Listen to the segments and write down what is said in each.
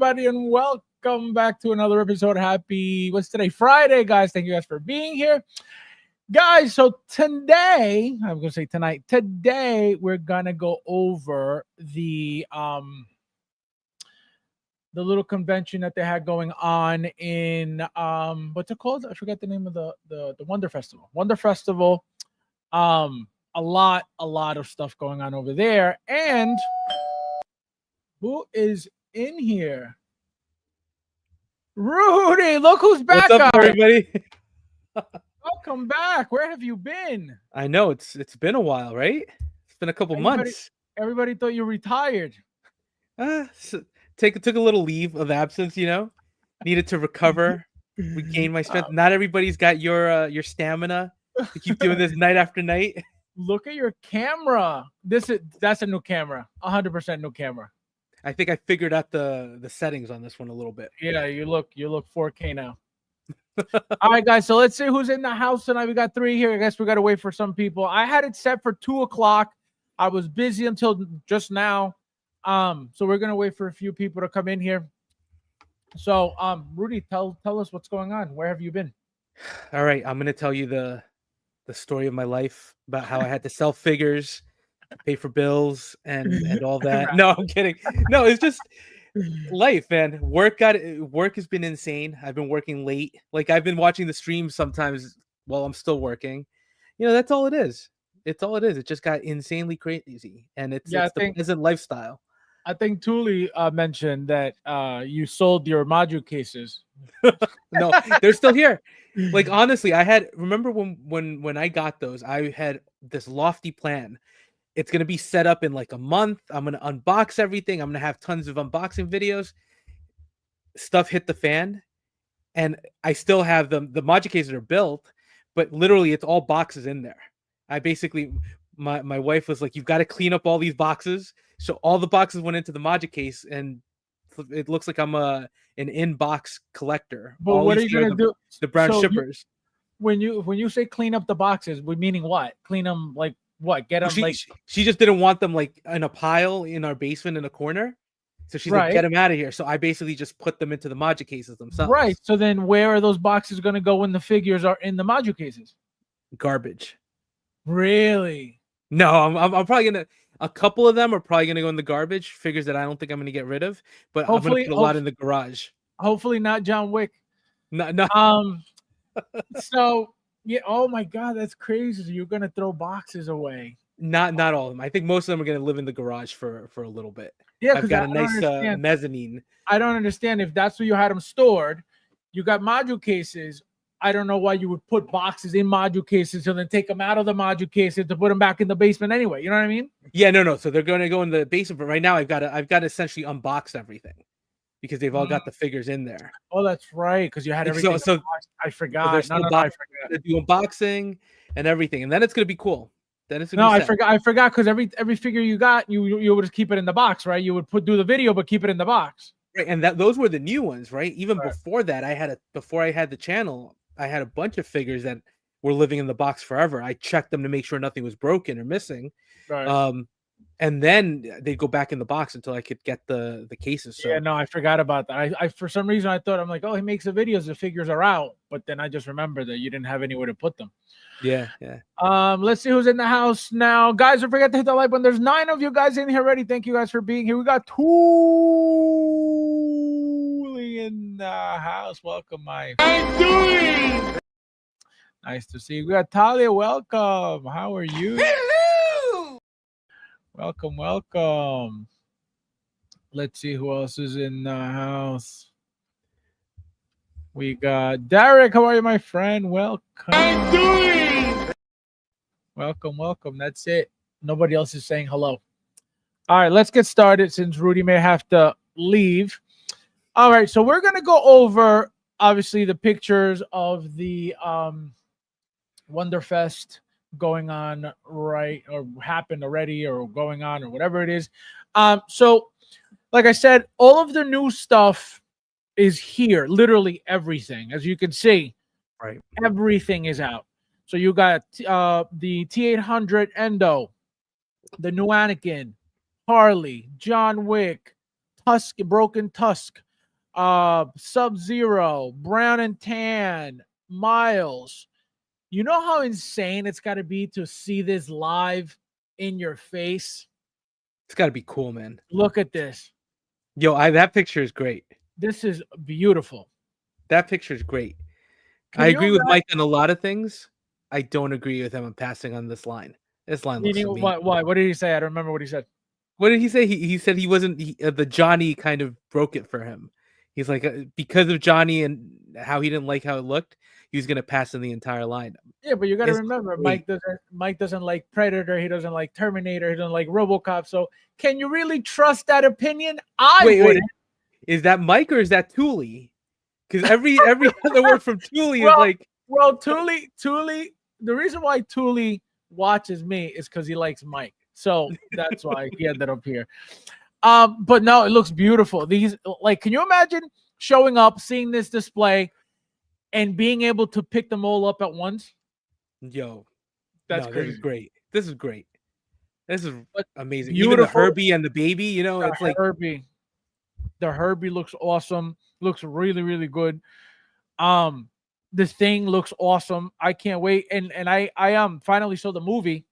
everybody, and welcome back to another episode. What's today? Friday, guys. Thank you guys for being here. Guys, so today, I'm gonna say tonight, today we're gonna go over the little convention that they had going on in what's it called? I forget the name of the Wonder Festival. Wonder Festival. A lot of stuff going on over there. And who is in here? Rudy, look who's back. What's up, everybody? Welcome back. Where have you been? I know it's been a while, right? It's been a couple months. Everybody thought you retired. So took a little leave of absence, Needed to recover, regain my strength. Not everybody's got your stamina to keep doing this night after night. Look at your camera. That's a new camera. 100% new camera. I think I figured out the settings on this one a little bit. Yeah, you look 4K now. All right, guys. So let's see who's in the house tonight. We got 3 here. I guess we got to wait for some people. I had it set for 2:00. I was busy until just now. So we're gonna wait for a few people to come in here. So, Rudy, tell us what's going on. Where have you been? All right, I'm gonna tell you the story of my life about how I had to sell figures, pay for bills, and all that. No, I'm kidding. No, it's just life, man. Work has been insane. I've been working late. Like, I've been watching the streams sometimes while I'm still working. That's all it is. It's all it is. It just got insanely crazy, and it's the peasant lifestyle. I think Thule mentioned that you sold your module cases. No, they're still here. Like, honestly, remember when I got those, I had this lofty plan. It's going to be set up in like a month. I'm going to unbox everything. I'm going to have tons of unboxing videos. Stuff hit the fan, and I still have them. The module cases are built, but literally it's all boxes in there. I basically, my wife was like, you've got to clean up all these boxes. So all the boxes went into the module case, and it looks like I'm an in-box collector. But what are you going to do? The brown shippers. When you say clean up the boxes, we meaning what? Clean them like what? Get them she just didn't want them like in a pile in our basement in a corner. So she's like, get them out of here. So I basically just put them into the module cases themselves. Right. So then where are those boxes going to go when the figures are in the module cases? Garbage. Really? No, I'm probably gonna. A couple of them are probably gonna go in the garbage. Figures that I don't think I'm gonna get rid of, but hopefully, I'm gonna put a lot in the garage. Hopefully not John Wick. No. So yeah. Oh my God, that's crazy. So you're gonna throw boxes away? Not all of them. I think most of them are gonna live in the garage for a little bit. Yeah, I've got a nice mezzanine. I don't understand if that's where you had them stored. You got module cases. I don't know why you would put boxes in module cases and then take them out of the module cases to put them back in the basement anyway. You know what I mean? Yeah, no. So they're going to go in the basement. But right now, I've got to essentially unbox everything because they've all got the figures in there. Oh, that's right. Because you had everything. So I forgot. So I forgot. To do unboxing and everything, and then it's going to be cool. Then it's I forgot because every figure you got, you would just keep it in the box, right? You would do the video, but keep it in the box. Right, and those were the new ones, right? Even before that, before I had the channel, I had a bunch of figures that were living in the box forever. I checked them to make sure nothing was broken or missing. Right. And then they'd go back in the box until I could get the cases. So. Yeah, no, I forgot about that. I for some reason I thought, I'm like, oh, he makes the videos, the figures are out. But then I just remembered that you didn't have anywhere to put them. Yeah. Let's see who's in the house now. Guys, don't forget to hit the like button. There's 9 of you guys in here already. Thank you guys for being here. We got 2 in the house. Welcome, my friend. Nice to see you. We got Talia. Welcome. How are you? Hello. Welcome. Let's see who else is in the house. We got Derek. How are you, my friend? Welcome. I'm doing. Welcome. That's it. Nobody else is saying hello. All right, let's get started since Rudy may have to leave. All right, so we're going to go over, obviously, the pictures of the Wonderfest going on, right, or happened already, or going on, or whatever it is. So, like I said, all of the new stuff is here. Literally everything, as you can see, right? Everything is out. So you got the T800 Endo, the new Anakin, Harley, John Wick, Broken Tusk, Sub-Zero, Brown and Tan, Miles. You know how insane it's got to be to see this live in your face? It's got to be cool, man. Look at this. Yo, that picture is great. This is beautiful. That picture is great. Can I you agree with imagine- Mike on a lot of things. I don't agree with him on passing on this line. This line looks Meaning, amazing. what did he say? I don't remember what he said. What did he say? He said he wasn't the Johnny kind of broke it for him. He's like because of Johnny and how he didn't like how it looked, he was gonna pass in the entire line. Yeah, but you got to It's remember, great. Mike doesn't like Predator. He doesn't like Terminator. He doesn't like RoboCop. So, can you really trust that opinion? I wouldn't. Is that Mike or is that Thule? Because every other word from Thule is Well, like Well, Thule. The reason why Thule watches me is because he likes Mike. So that's why he ended up here. But no, it looks beautiful. These, like, can you imagine showing up, seeing this display, and being able to pick them all up at once? yo. That's This crazy. is great. This is great. This is But amazing. beautiful. Even the Herbie and the baby, you know, The it's like Herbie. The Herbie looks awesome. Looks really, really good. This thing looks awesome. I can't wait. And I finally saw the movie.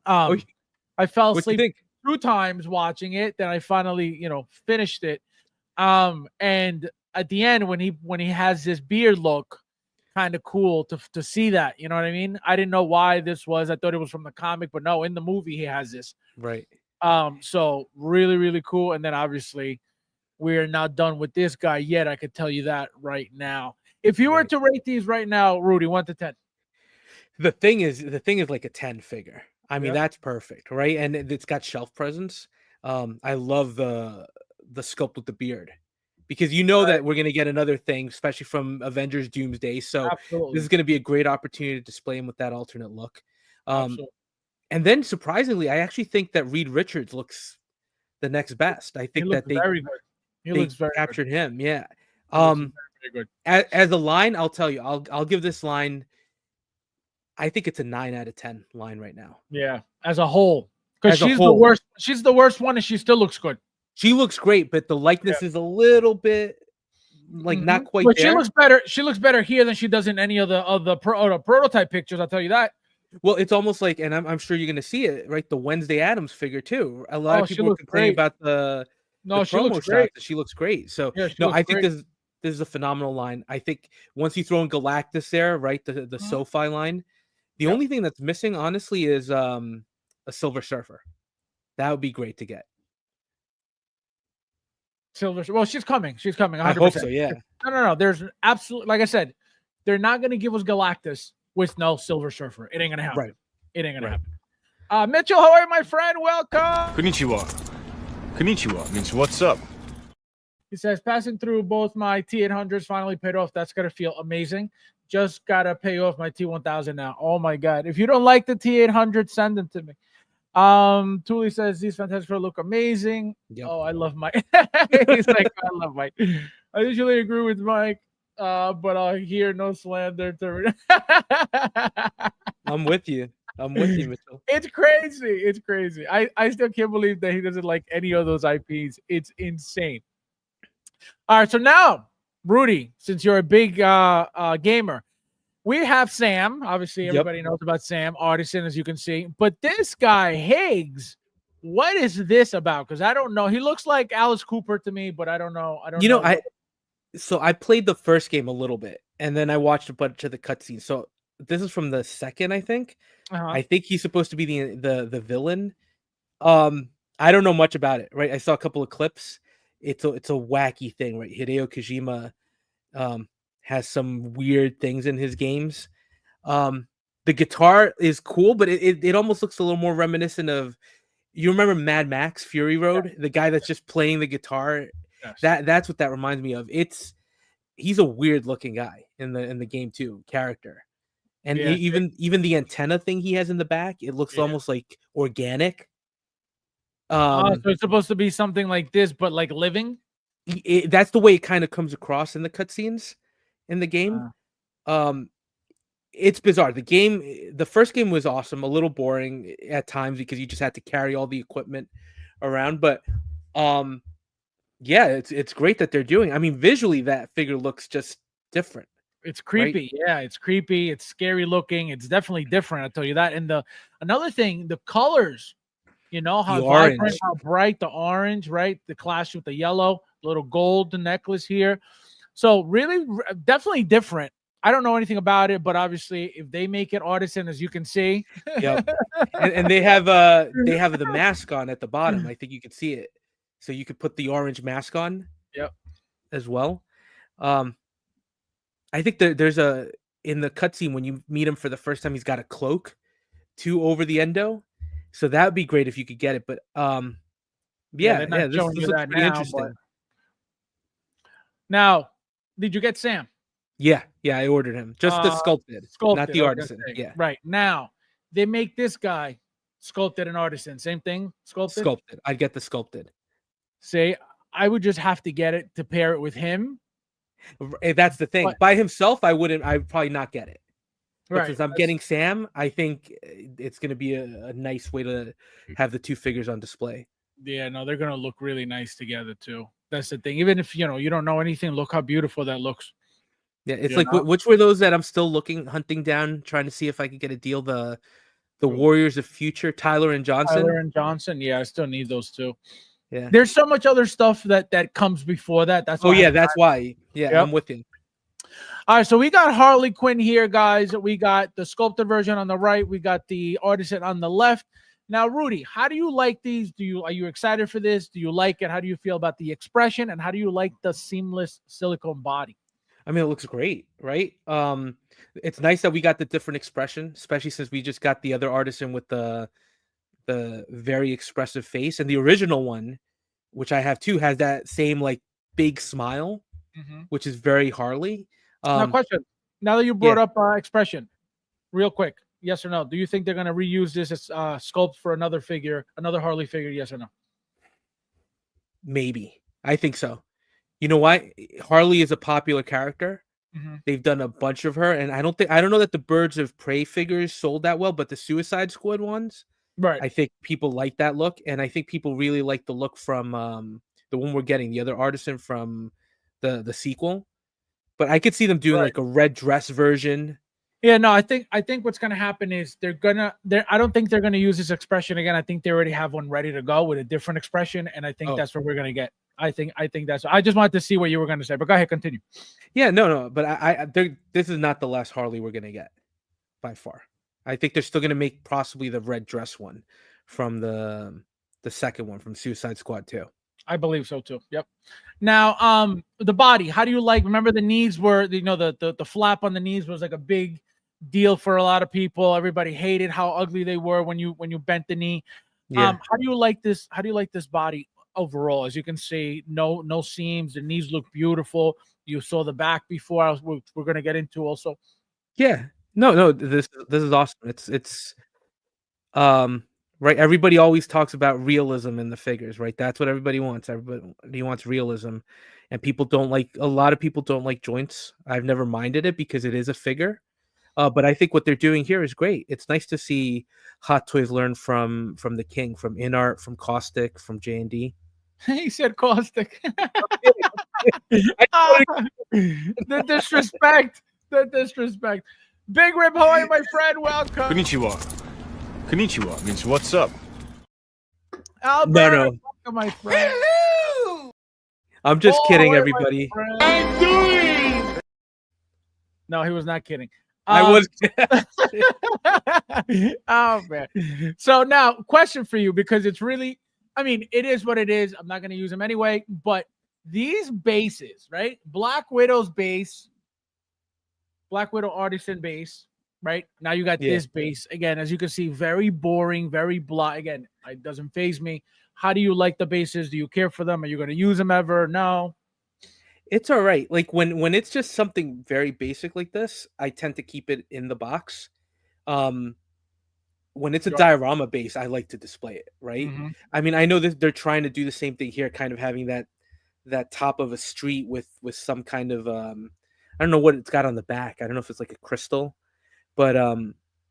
I fell what you asleep think? 2 times watching it. Then I finally, finished it. And at the end, when he has this beard look, kind of cool to see that. You know what I mean? I didn't know why this was. I thought it was from the comic, but no, in the movie he has this. Right. So really, really cool. And then obviously we're not done with this guy yet. I could tell you that right now. If you were Right. to rate these right now, Rudy, 1 to 10. The thing is like a 10 figure. I mean, Yeah. that's perfect, right? And it's got shelf presence. I love the sculpt with the beard because you know that we're gonna get another thing, especially from Avengers Doomsday. So Absolutely. this is gonna be a great opportunity to display him with that alternate look. Absolutely. And then surprisingly, I actually think that Reed Richards looks the next best. I He think looks that very good. He they looks very captured him. Yeah. good. He looks very good. As a line, I'll tell you, I'll give this line. I think it's a 9 out of 10 line right now. Yeah, as a whole, because As a she's the whole. worst. She's the worst one, and she still looks good. She looks great, but the likeness is a little bit like not quite But there. she looks better. She looks better here than she does in any of the prototype pictures. I'll tell you that. Well, it's almost like, and I'm sure you're going to see it, right? The Wednesday Addams figure too. A lot of she people were looks complaining great. about the She promo looks shots. great. She looks great. So Yeah, she no, looks I think great. this is a phenomenal line. I think once you throw in Galactus there, right? The SoFi line. The only thing that's missing, honestly, is a Silver Surfer. That would be great to get. Silver. Well, she's coming. She's coming. 100%. I hope so. Yeah. No. There's absolutely, like I said, they're not going to give us Galactus with no Silver Surfer. It ain't going to happen. Right. It ain't going to happen. Mitchell, how are you, my friend? Welcome. Konnichiwa. Konnichiwa means what's up. He says, passing through both my T800s finally paid off. That's going to feel amazing. Just got to pay off my T1000 now. Oh, my God. If you don't like the T800, send them to me. Thule says, these fantastic look amazing. Yep. Oh, I love Mike. He's like, I love Mike. I usually agree with Mike, but I hear no slander. I'm with you. I'm with you, Mitchell. It's crazy. It's crazy. I still can't believe that he doesn't like any of those IPs. It's insane. All right, so now, Rudy, since you're a big gamer, we have Sam. Obviously, everybody knows about Sam, artisan, as you can see. But this guy, Higgs, what is this about? Because I don't know. He looks like Alice Cooper to me, but I don't know. So I played the first game a little bit, and then I watched a bunch of the cutscenes. So this is from the second, I think. I think he's supposed to be the villain. I don't know much about it, right? I saw a couple of clips. It's a wacky thing, right? Hideo Kojima has some weird things in his games. The guitar is cool, but it almost looks a little more reminiscent of, you remember Mad Max Fury Road, the guy that's just playing the guitar. Yes. That's what that reminds me of. He's a weird looking guy in the game too, character. And even the antenna thing he has in the back, it looks almost like organic. So it's supposed to be something like this, but like living. That's the way it kind of comes across in the cutscenes in the game. It's bizarre. The first game was awesome, a little boring at times because you just had to carry all the equipment around. But Yeah, it's great that they're doing. I mean, visually that figure looks just different. It's Right? creepy. Yeah, it's creepy. It's scary looking. It's definitely different. I'll tell you that. And another thing, the colors. The How vibrant, orange. how bright the orange, right? The clash with the yellow, little gold necklace here. So really, definitely different. I don't know anything about it, but obviously, if they make it artisan, as you can see, Yep. And they have the mask on at the bottom. I think you can see it. So you could put the orange mask on yep. as well. Um, I think there's a in the cutscene when you meet him for the first time, he's got a cloak too over the endo. So that would be great if you could get it. But Yeah, they're not yeah, this showing you looks that pretty now, but interesting. now, did you get Sam? Yeah, I ordered him. Just the sculpted, not Sculpted. the I was gonna artisan. say. Yeah, Right now, they make this guy sculpted and artisan. Same thing, sculpted. sculpted. I'd get the sculpted. Say, I would just have to get it to pair it with him. That's the thing. But By himself, I wouldn't. I'd probably not get it. But right, since I'm getting Sam, I think it's going to be a nice way to have the two figures on display. yeah, no, they're gonna look really nice together too. That's the thing. Even if you don't know anything, look how beautiful that looks. Yeah, it's You like know? which were those that I'm still hunting down, trying to see if I could get a deal. The Warriors of Future, Tyler and Johnson. Tyler and Johnson. Yeah, I still need those two. Yeah. There's so much other stuff that comes before that. That's why that's why. Yeah, Yep. I'm with you. All right, so we got Harley Quinn here, guys. We got the sculpted version on the right. We got the artisan on the left. Now, Rudy, how do you like these? Are you excited for this? Do you like it? How do you feel about the expression? And how do you like the seamless silicone body? I mean, it looks great, right? It's nice that we got the different expression, especially since we just got the other artisan with the very expressive face, and the original one, which I have too, has that same like big smile, which is very Harley. Now, question. Now that you brought yeah. up expression, real quick, yes or no? Do you think they're going to reuse this as sculpt for another figure, another Harley figure? Yes or no? Maybe. I think so. You know why? Harley is a popular character. They've done a bunch of her, and I don't know that the Birds of Prey figures sold that well, but the Suicide Squad ones, right? I think people like that look, and I think people really like the look from the one we're getting, the other artisan from the sequel. But I could see them doing like a red dress version. Yeah, no, I think what's gonna happen is I don't think they're gonna use this expression again. I think they already have one ready to go with a different expression, and I think that's what we're gonna get. I think that's. I just wanted to see what you were gonna say, but go ahead, continue. Yeah, no, but this is not the last Harley we're gonna get by far. I think they're still gonna make possibly the red dress one from the second one from Suicide Squad 2. I believe so too. Yep. Now, the body. How do you like? Remember the knees were, the flap on the knees was like a big deal for a lot of people. Everybody hated how ugly they were when you bent the knee. Yeah. How do you like this? How do you like this body overall? As you can see, no seams. The knees look beautiful. You saw the back before. We're gonna get into also. Yeah. No. This is awesome. It's right. Everybody always talks about realism in the figures, right? That's what everybody wants. Everybody wants realism, and a lot of people don't like joints. I've never minded it because it is a figure. But I think what they're doing here is great. It's nice to see Hot Toys learn from the king, from InArt, from Caustic, from J&D. He said caustic. The disrespect. The disrespect. Big Rip Hoy, my friend. Welcome. Konnichiwa means what's up. Albert, No. welcome, my friend. Hello! I'm just kidding, my everybody. friend. I'm doing! No, he was not kidding. I was. Oh man. So now, question for you, because it's really, I mean, it is what it is. I'm not going to use them anyway, but these bases, right? Black Widow's base, Black Widow artisan base, right? Now you got this base again, as you can see, very boring, very blah. Again, it doesn't faze me. How do you like the bases? Do you care for them? Are you going to use them ever? No. It's all right. Like when it's just something very basic like this, I tend to keep it in the box. When it's a diorama base, I like to display it, right? I mean, I know that they're trying to do the same thing here, kind of having that top of a street with some kind of I don't know what it's got on the back. I don't know if it's like a crystal, but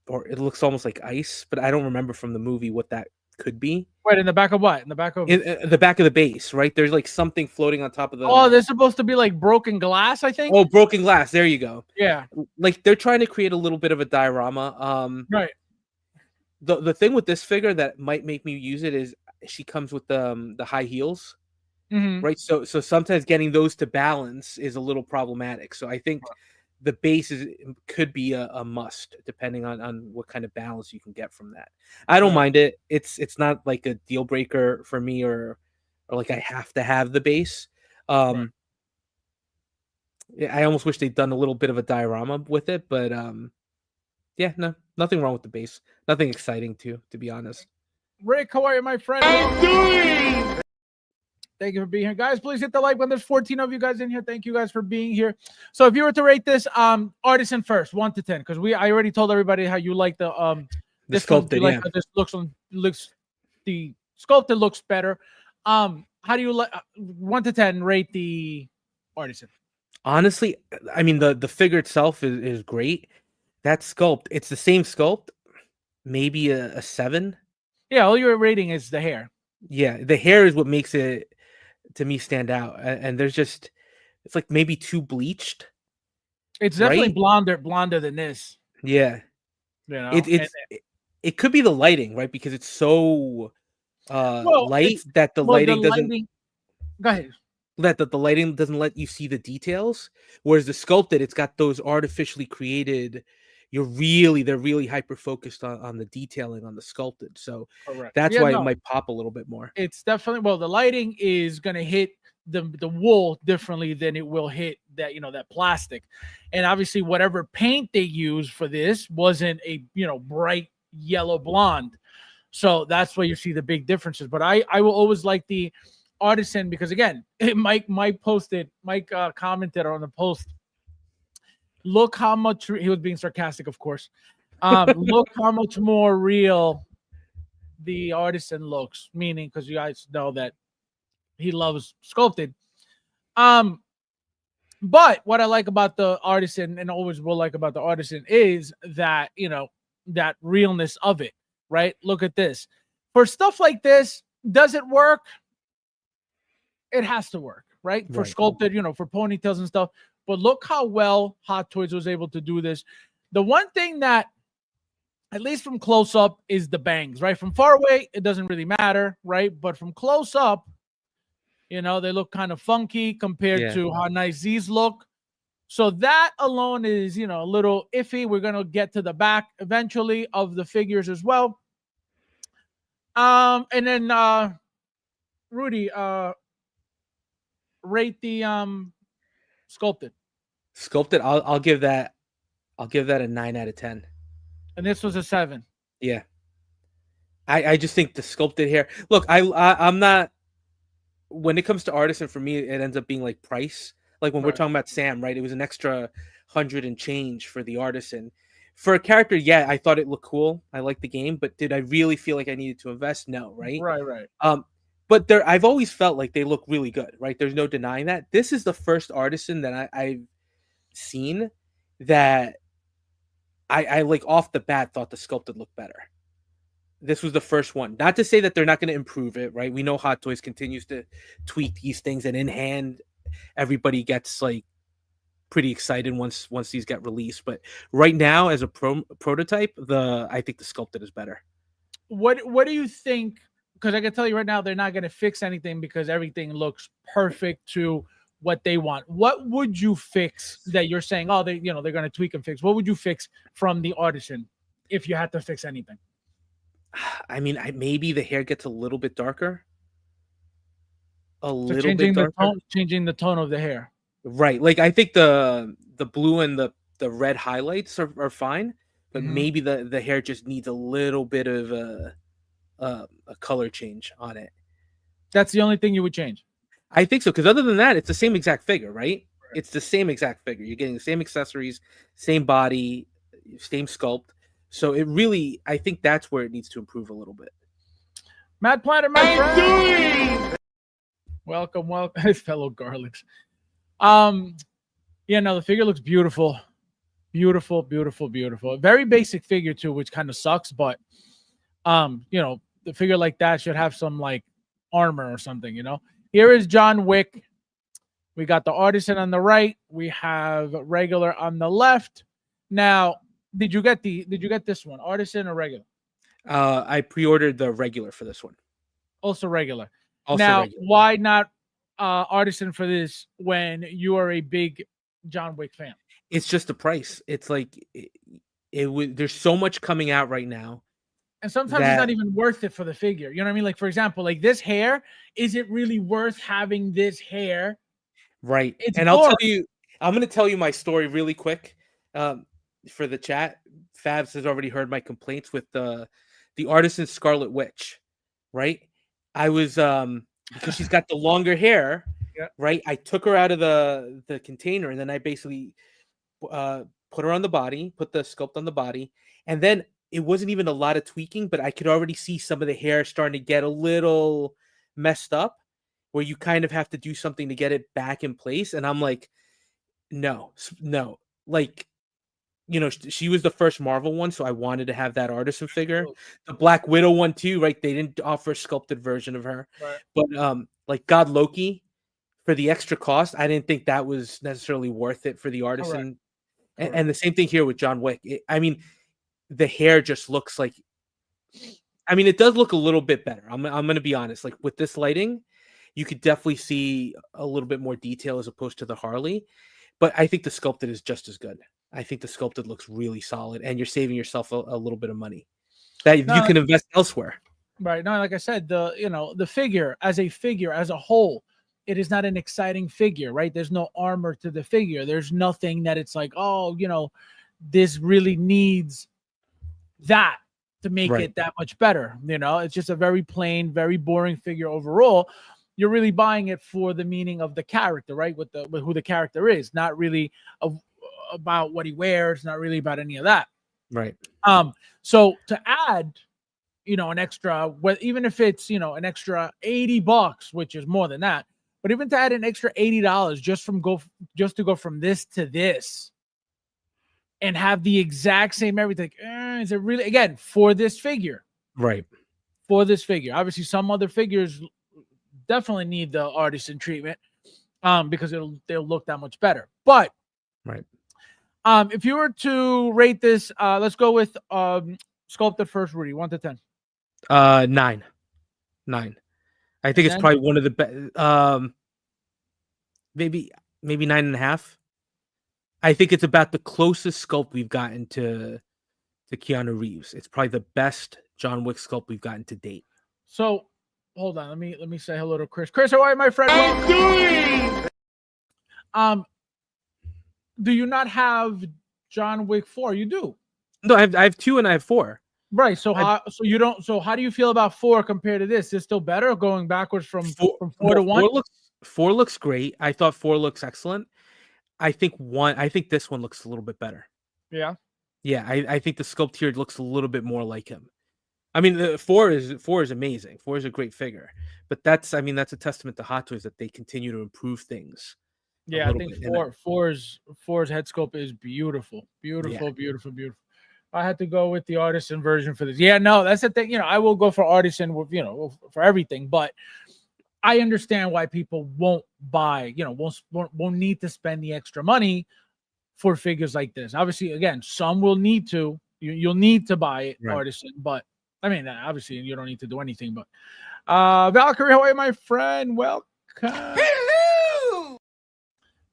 or it looks almost like ice, but I don't remember from the movie what that could be. Wait, in the back of what? In the back of In the back of the base, right? There's like something floating on top of the. Oh, this is supposed to be like broken glass, I think. Oh, broken glass. There you go. Yeah. Like they're trying to create a little bit of a diorama. Right. The thing with this figure that might make me use it is she comes with the high heels, Mm-hmm. right? So sometimes getting those to balance is a little problematic. So I think the base could be a must depending on what kind of balance you can get from that. I don't mind it. It's not like a deal breaker for me or like I have to have the base. Yeah, I almost wish they'd done a little bit of a diorama with it, but yeah, no, nothing wrong with the base. Nothing exciting to be honest. Rick, how are you, my friend? Thank you for being here, guys. Please hit the like button. There's 14 of you guys in here. Thank you guys for being here. So if you were to rate this artisan first, 1 to 10, because I already told everybody how you like the sculpted, like how this looks the sculpted looks better. How do you like 1 to 10 rate the artisan? Honestly, I mean the figure itself is great. That sculpt, it's the same sculpt, maybe a 7. Yeah, all your rating is the hair. Yeah, the hair is what makes it to me stand out, and there's just it's like maybe too bleached. It's definitely right? blonder than this. Yeah, You know, it could be the lighting, right? Because it's so light that the lighting doesn't. Go ahead. That the lighting doesn't let you see the details, whereas the sculpted, it's got those artificially created. They're really hyper focused on the detailing on the sculpted, so that's why it might pop a little bit more. It's definitely the lighting is gonna hit the wool differently than it will hit that that plastic, and obviously whatever paint they used for this wasn't a bright yellow blonde, so that's where you see the big differences. But I will always like the artisan because again, Mike commented on the post. Look how much he was being sarcastic, of course. Look how much more real the artisan looks, meaning because you guys know that he loves sculpted. But what I like about the artisan and always will like about the artisan is that that realness of it, right? Look at this. For stuff like this, does it work? It has to work, right? For sculpted, for ponytails and stuff. But look how well Hot Toys was able to do this. The one thing that, at least from close up, is the bangs, right? From far away, it doesn't really matter, right? But from close up, they look kind of funky compared to how nice these look. So that alone is, a little iffy. We're going to get to the back eventually of the figures as well. And then Rudy, rate the sculpted. I'll give that a 9 out of 10. And this was a 7. Yeah. I just think the sculpted hair. Look, I'm not, when it comes to artisan, for me it ends up being like price. Like when we're talking about Sam, right? It was an extra 100 and change for the artisan. For a character, yeah, I thought it looked cool. I liked the game, but did I really feel like I needed to invest? No, right? Right. But I've always felt like they look really good, right? There's no denying that. This is the first artisan that I've seen that I like off the bat thought the sculpted looked better. This was the first one. Not to say that they're not going to improve it, right? We know Hot Toys continues to tweak these things, and in hand, everybody gets like pretty excited once these get released. But right now, as a prototype, I think the sculpted is better. What do you think? Because I can tell you right now, they're not going to fix anything because everything looks perfect to what they want. What would you fix that you're saying, oh, they're going to tweak and fix? What would you fix from the artisan if you had to fix anything? I mean, maybe the hair gets a little bit darker. Changing the tone of the hair. Right. Like I think the blue and the red highlights are fine, but maybe the hair just needs a little bit of a color change on it. That's the only thing you would change? I think so, because other than that, it's the same exact figure, right? It's the same exact figure. You're getting the same accessories, same body, same sculpt. So it really, I think that's where it needs to improve a little bit. Mad Planner, my friend. Welcome, fellow garlics. Yeah, no, the figure looks beautiful. Beautiful. Very basic figure too, which kind of sucks, but the figure like that should have some like armor or something, you know. Here is John Wick. We got the artisan on the right. We have regular on the left. Now, did you get this one, artisan or regular? I pre-ordered the regular for this one. Also regular. Also now, regular. why not artisan for this when you are a big John Wick fan? It's just the price. It's like there's so much coming out right now. And sometimes it's not even worth it for the figure. You know what I mean? Like, for example, like this hair, is it really worth having this hair? Right. It's and boring. I'm going to tell you my story really quick for the chat. Fabs has already heard my complaints with the artisan Scarlet Witch, right? I was because she's got the longer hair, yeah. Right? I took her out of the container, and then I basically put her on the body, put the sculpt on the body, and then it wasn't even a lot of tweaking, but I could already see some of the hair starting to get a little messed up, where you kind of have to do something to get it back in place. And I'm like, no, like, you know, she was the first Marvel one, so I wanted to have that artisan figure. The Black Widow one too, right? They didn't offer a sculpted version of her, right. But like God Loki, for the extra cost, I didn't think that was necessarily worth it for the artisan. Correct. And the same thing here with John Wick. I mean, the hair just looks like, I mean, it does look a little bit better. I'm going to be honest. Like with this lighting, you could definitely see a little bit more detail as opposed to the Harley. But I think the sculpted is just as good. I think the sculpted looks really solid, and you're saving yourself a little bit of money that you can invest elsewhere. Right. No, like I said, the figure as a whole, it is not an exciting figure, right? There's no armor to the figure. There's nothing that it's like, oh, you know, this really needs that to make it that much better. You know, it's just a very plain, very boring figure overall. You're really buying it for the meaning of the character, right? With who the character is, not really about what he wears, not really about any of that. Right. So to add, you know, an extra, even if it's, you know, an extra $80, which is more than that, but even to add an extra $80 just to go from this to this and have the exact same everything, is it really, again, for this figure? Right. For this figure. Obviously, some other figures definitely need the artisan treatment because they'll look that much better. But right. If you were to rate this, let's go with sculpted first, Rudy, 1 to 10. 9. I think it's probably one of the best. Maybe 9.5. I think it's about the closest sculpt we've gotten to Keanu Reeves. It's probably the best John Wick sculpt we've gotten to date. So hold on, let me say hello to Chris. Chris, how are you, my friend? Do you not have John Wick 4? You do. No, I have 2 and I have 4. Right. So how do you feel about 4 compared to this? Is it still better going backwards from 4 to 1? 4 looks great. I thought 4 looks excellent. I think this one looks a little bit better. Yeah. Yeah, I think the sculpt here looks a little bit more like him. I mean, the 4 is amazing. 4 is a great figure. But that's a testament to Hot Toys that they continue to improve things. Yeah, I think 4's head sculpt is beautiful. Beautiful. I had to go with the artisan version for this. Yeah, no, that's the thing. You know, I will go for artisan with, you know, for everything, but I understand why people won't buy, you know, won't need to spend the extra money for figures like this. Obviously, again, some will need to. You'll need to buy it artisan, but I mean, obviously, you don't need to do anything. But Valkyrie, how are you, my friend? Welcome. Hello.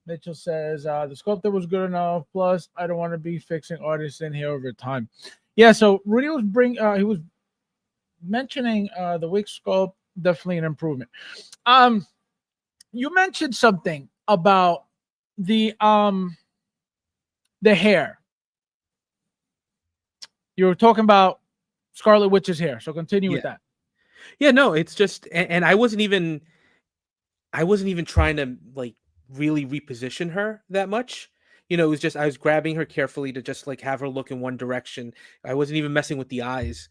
Mitchell says the sculptor was good enough. Plus, I don't want to be fixing artisan here over time. Yeah, so Rudy was he was mentioning the wig sculpt, definitely an improvement. You mentioned something about the hair. You were talking about Scarlet Witch's hair, so continue with that. Yeah, no, it's just, and I wasn't even trying to like really reposition her that much. You know, it was just I was grabbing her carefully to just like have her look in one direction. I wasn't even messing with the eyes.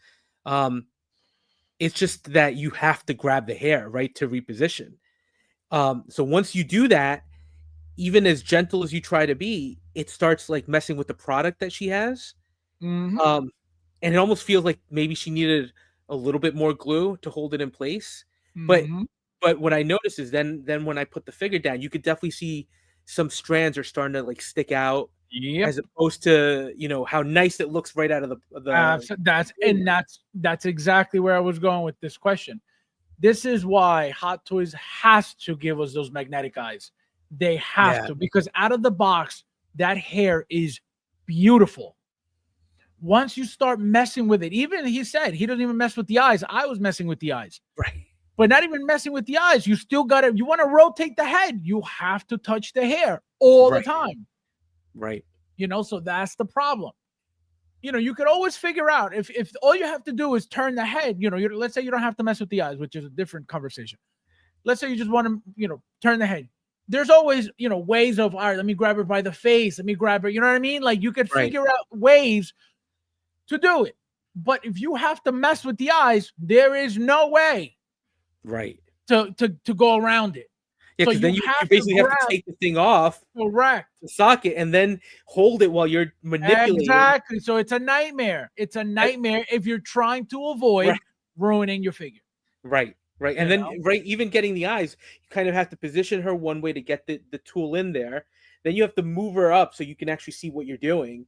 It's just that you have to grab the hair, right, to reposition. So once you do that, even as gentle as you try to be, it starts like messing with the product that she has. Mm-hmm. And it almost feels like maybe she needed a little bit more glue to hold it in place. But Mhm. but what I noticed is then when I put the figure down, you could definitely see some strands are starting to like stick out, Yep. as opposed to how nice it looks right out of the. That's exactly where I was going with this question. This is why Hot Toys has to give us those magnetic eyes. They have Yeah. to, because out of the box, that hair is beautiful. Once you start messing with it, even he said he doesn't even mess with the eyes. I was messing with the eyes, Right. but not even messing with the eyes. You still got to, you want to rotate the head. You have to touch the hair all the Right. time, Right. so that's the problem. You could always figure out if all you have to do is turn the head, let's say you don't have to mess with the eyes, which is a different conversation. Let's say you just want to, turn the head. There's always, ways of, all right, let me grab her by the face. Let me grab her. You know what I mean? Like you could Right. figure out ways to do it. But if you have to mess with the eyes, there is no way Right. to go around it. Yeah, So because then you have basically to have to grab, take the thing off correct. the socket and then hold it while you're manipulating. Exactly. So it's a nightmare. It's a nightmare if you're trying to avoid Right. ruining your figure. Right. And then even getting the eyes, you kind of have to position her one way to get the tool in there. Then you have to move her up so you can actually see what you're doing.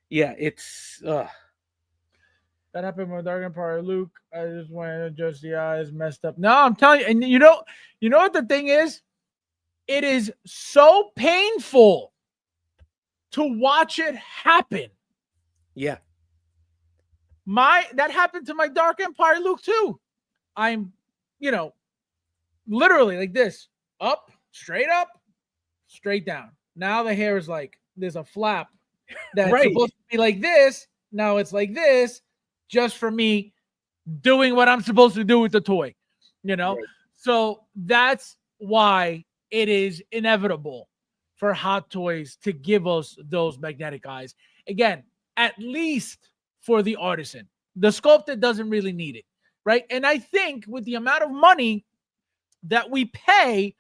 Yeah, it's That happened with Dark Empire Luke. I just went and adjust the eyes, messed up. No, I'm telling you, and you know what the thing is? It is so painful to watch it happen. yeah. That happened to my Dark Empire Luke too. I'm, literally like this, up, straight down. Now the hair is like there's a flap that's Right. supposed to be like this. Now it's like this, just for me doing what I'm supposed to do with the toy, Right. So that's why it is inevitable for Hot Toys to give us those magnetic eyes. Again, at least for the artisan. The sculptor doesn't really need it, right? And I think with the amount of money that we pay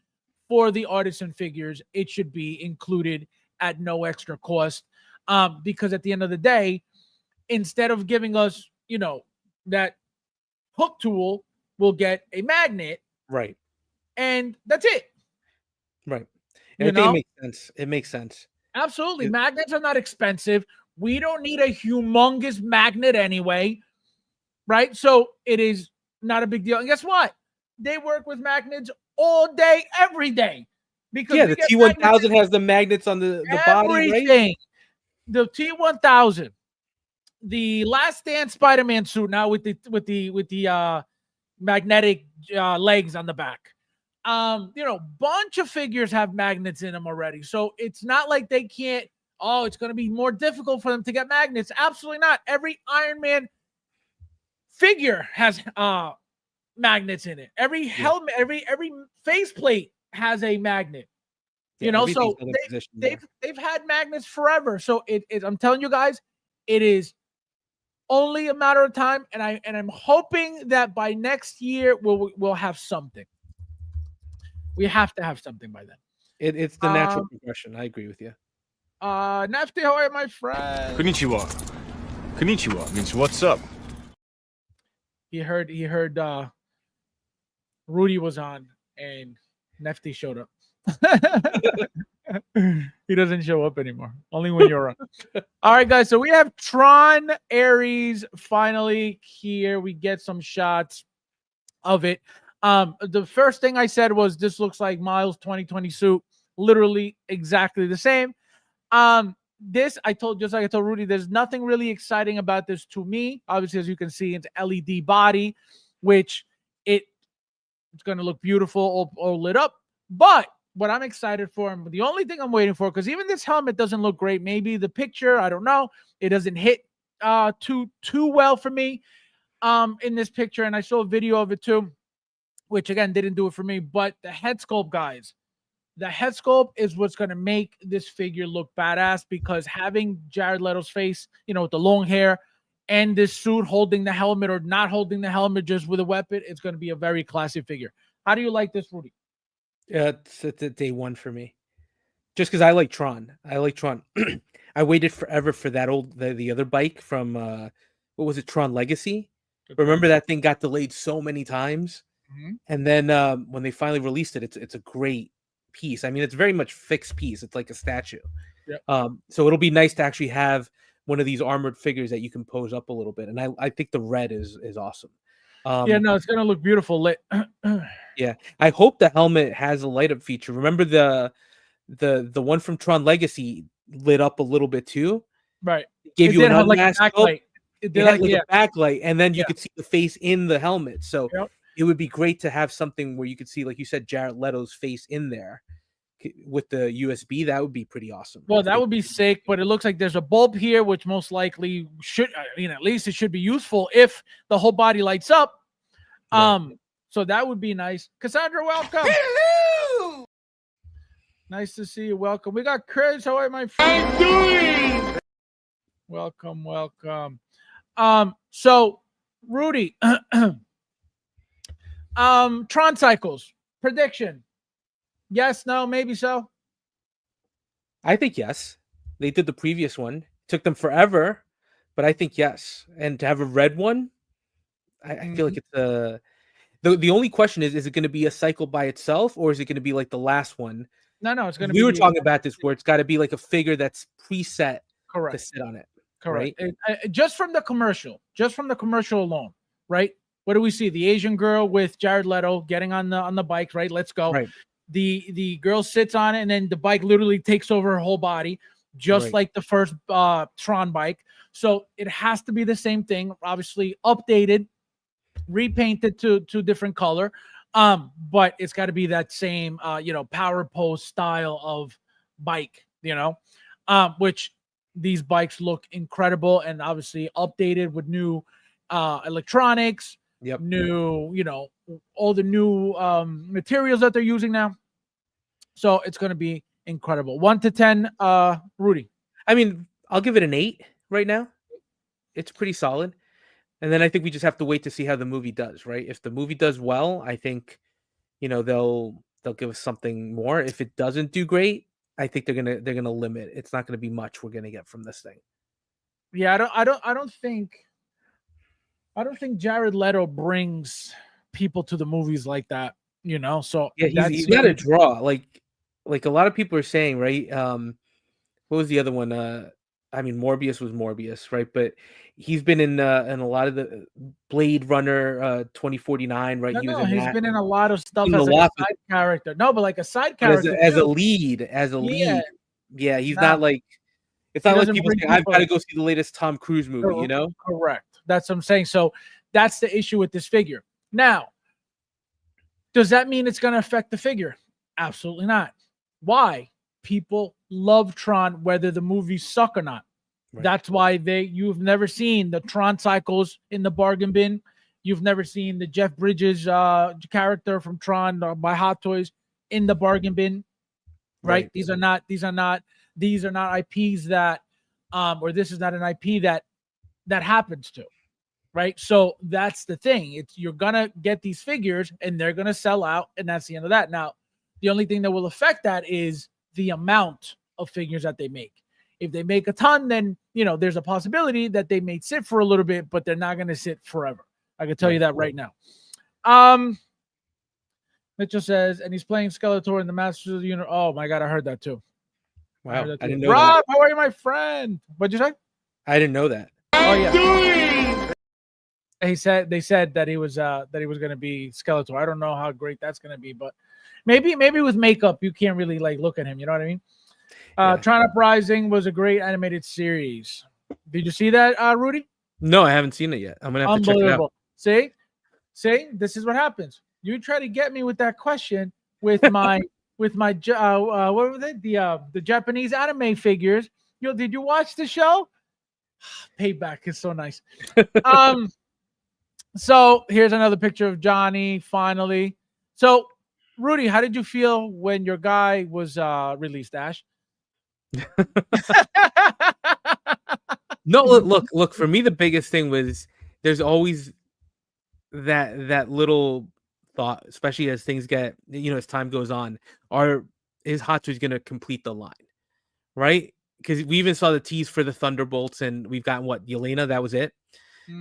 for the artisan figures, it should be included at no extra cost. Because at the end of the day, instead of giving us, that hook tool, we'll get a magnet, Right. and that's it. Right. You And I think it know, makes sense. It makes sense. absolutely. It- Magnets are not expensive. We don't need a humongous magnet anyway, right? So it is not a big deal. And guess what? They work with magnets all day, every day. Because Yeah, we the get T1000 has the magnets on the body, right? everything. The T1000, the Last Stand Spider-Man suit now with the magnetic legs on the back. Bunch of figures have magnets in them already. So it's not like they can't, it's going to be more difficult for them to get magnets. Absolutely not. Every Iron Man figure has magnets in it. Every helmet, every faceplate has a magnet. Yeah, everything's So in a position there. they've had magnets forever. So I'm telling you guys, it is only a matter of time, and I'm hoping that by next year we'll have something. We have to have something by then. It's the natural progression. I agree with you. Nafty, how are you, my friend? Konnichiwa. Konnichiwa means what's up? He heard Rudy was on and Nefty showed up. He doesn't show up anymore. Only when you're on. All right, guys. So we have Tron Ares finally here. We get some shots of it. The first thing I said was this looks like Miles 2020 suit. Literally exactly the same. This I told Rudy, there's nothing really exciting about this to me. Obviously, as you can see, it's LED body, which it's going to look beautiful all lit up. But what I'm excited for, and the only thing I'm waiting for, because even this helmet doesn't look great. Maybe the picture, I don't know, it doesn't hit too well for me in this picture. And I saw a video of it too, which again didn't do it for me. But the head sculpt, guys. The head sculpt is what's going to make this figure look badass, because having Jared Leto's face, with the long hair and this suit holding the helmet or not holding the helmet just with a weapon, it's going to be a very classy figure. How do you like this, Rudy? Yeah, it's a day one for me. Just because I like Tron. I waited forever for that the other bike from what was it, Tron Legacy? Remember that thing got delayed so many times, Mhm. and then when they finally released it, it's a great piece. I mean, it's very much fixed piece. It's like a statue. Yep. So it'll be nice to actually have one of these armored figures that you can pose up a little bit, and I think the red is awesome. Yeah, no, it's gonna look beautiful lit. Yeah, I hope the helmet has a light up feature. Remember the one from Tron Legacy lit up a little bit too. Right. It gave It you did an have like a unmasked scope. backlight. It It did had like like a backlight, and then you Yeah. could see the face in the helmet. So Yep. it would be great to have something where you could see, like you said, Jared Leto's face in there with the USB. That would be pretty awesome. Well, if that they would be sick, but it looks like there's a bulb here, which most likely should, I mean, at least it should be useful if the whole body lights up. Right. So that would be nice. Cassandra, welcome. Hello. Nice to see you. Welcome. We got Chris. How are you, my friend? Welcome, welcome. So Rudy, Tron cycles prediction. Yes, no, maybe so. I think yes. They did the previous one. Took them forever, but I think yes. And to have a red one, I feel like it's the only question is it going to be a cycle by itself, or is it going to be like the last one? No, it's going to We be were the talking about this where it's got to be like a figure that's preset to correct. sit on it. Correct. Right? Just from the commercial alone, right? What do we see? The Asian girl with Jared Leto getting on the bike, right? Let's go. Right. The girl sits on it, and then the bike literally takes over her whole body, just Right. like the first Tron bike. So it has to be the same thing, obviously updated, repainted to different color. But it's got to be that same power pose style of bike, which these bikes look incredible and obviously updated with new electronics, Yep. new, all the new materials that they're using now. So it's going to be incredible. 1 to 10, Rudy. I mean, I'll give it an 8 right now. It's pretty solid. And then I think we just have to wait to see how the movie does, right? If the movie does well, I think, they'll give us something more. If it doesn't do great, I think they're gonna limit. It's not gonna be much we're gonna get from this thing. Yeah, I don't think Jared Leto brings people to the movies like that, So Yeah, he's got a draw. Like a lot of people are saying, right? What was the other one? I mean, Morbius was Morbius, right? But he's been in a lot of the Blade Runner 2049, right? He was in he's that. been in a lot of stuff In as a like lot a side character. No, but like a side But character as a too. lead, Yeah. yeah, he's No. not like it's He not like doesn't people bring saying I've got to people- go see the latest Tom Cruise movie, you know? Correct. That's what I'm saying. So that's the issue with this figure. Now, does that mean it's going to affect the figure? Absolutely not. Why? People love Tron, whether the movies suck or not. Right. That's why you've never seen the Tron cycles in the bargain bin. You've never seen the Jeff Bridges character from Tron by Hot Toys in the bargain bin. Right? These are not IPs that or this is not an IP that happens to. Right? So that's the thing. You're gonna get these figures and they're gonna sell out, and that's the end of that. Now, the only thing that will affect that is the amount of figures that they make. If they make a ton, then there's a possibility that they may sit for a little bit, but they're not gonna sit forever. I can tell you that right now. Mitchell says, and he's playing Skeletor in the Masters of the Universe. Oh my god, I heard that too. Wow, I didn't know Rob, that. how are you, my friend? What'd you say? I didn't know that. Oh yeah. They said that he was going to be Skeletor. I don't know how great that's going to be, but maybe with makeup you can't really like look at him. You know what I mean? Yeah. Tron Uprising was a great animated series. Did you see that, Rudy? No, I haven't seen it yet. I'm gonna have to check it out. See, this is what happens. You try to get me with that question with my what was it? The Japanese anime figures. Did you watch the show? Payback is so nice. So here's another picture of Johnny finally. So, Rudy, how did you feel when your guy was released, Ash? No, look. For me, the biggest thing was there's always that little thought, especially as things get, as time goes on, is Hot Toys going to complete the line, right? Because we even saw the tease for the Thunderbolts, and we've gotten what, Yelena, that was it.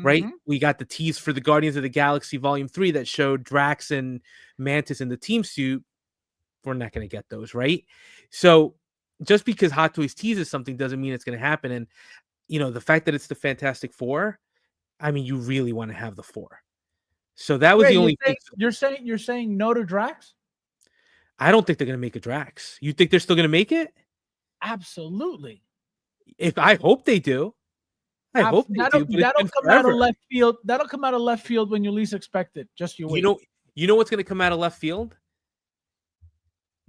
right? Mhm. We got the tease for the Guardians of the Galaxy Volume 3 that showed Drax and Mantis in the team suit. We're not going to get those, right? So just because Hot Toys teases something doesn't mean it's going to happen. And, the fact that it's the Fantastic Four, I mean, you really want to have the four. So that was Wait, the only thing. you're saying no to Drax? I don't think they're going to make a Drax. You think they're still going to make it? Absolutely. I hope they do. I hope they do. But That'll it's been come out of forever. left field. That'll come out of left field when you least expect it. Just you wait. You know what's going to come out of left field?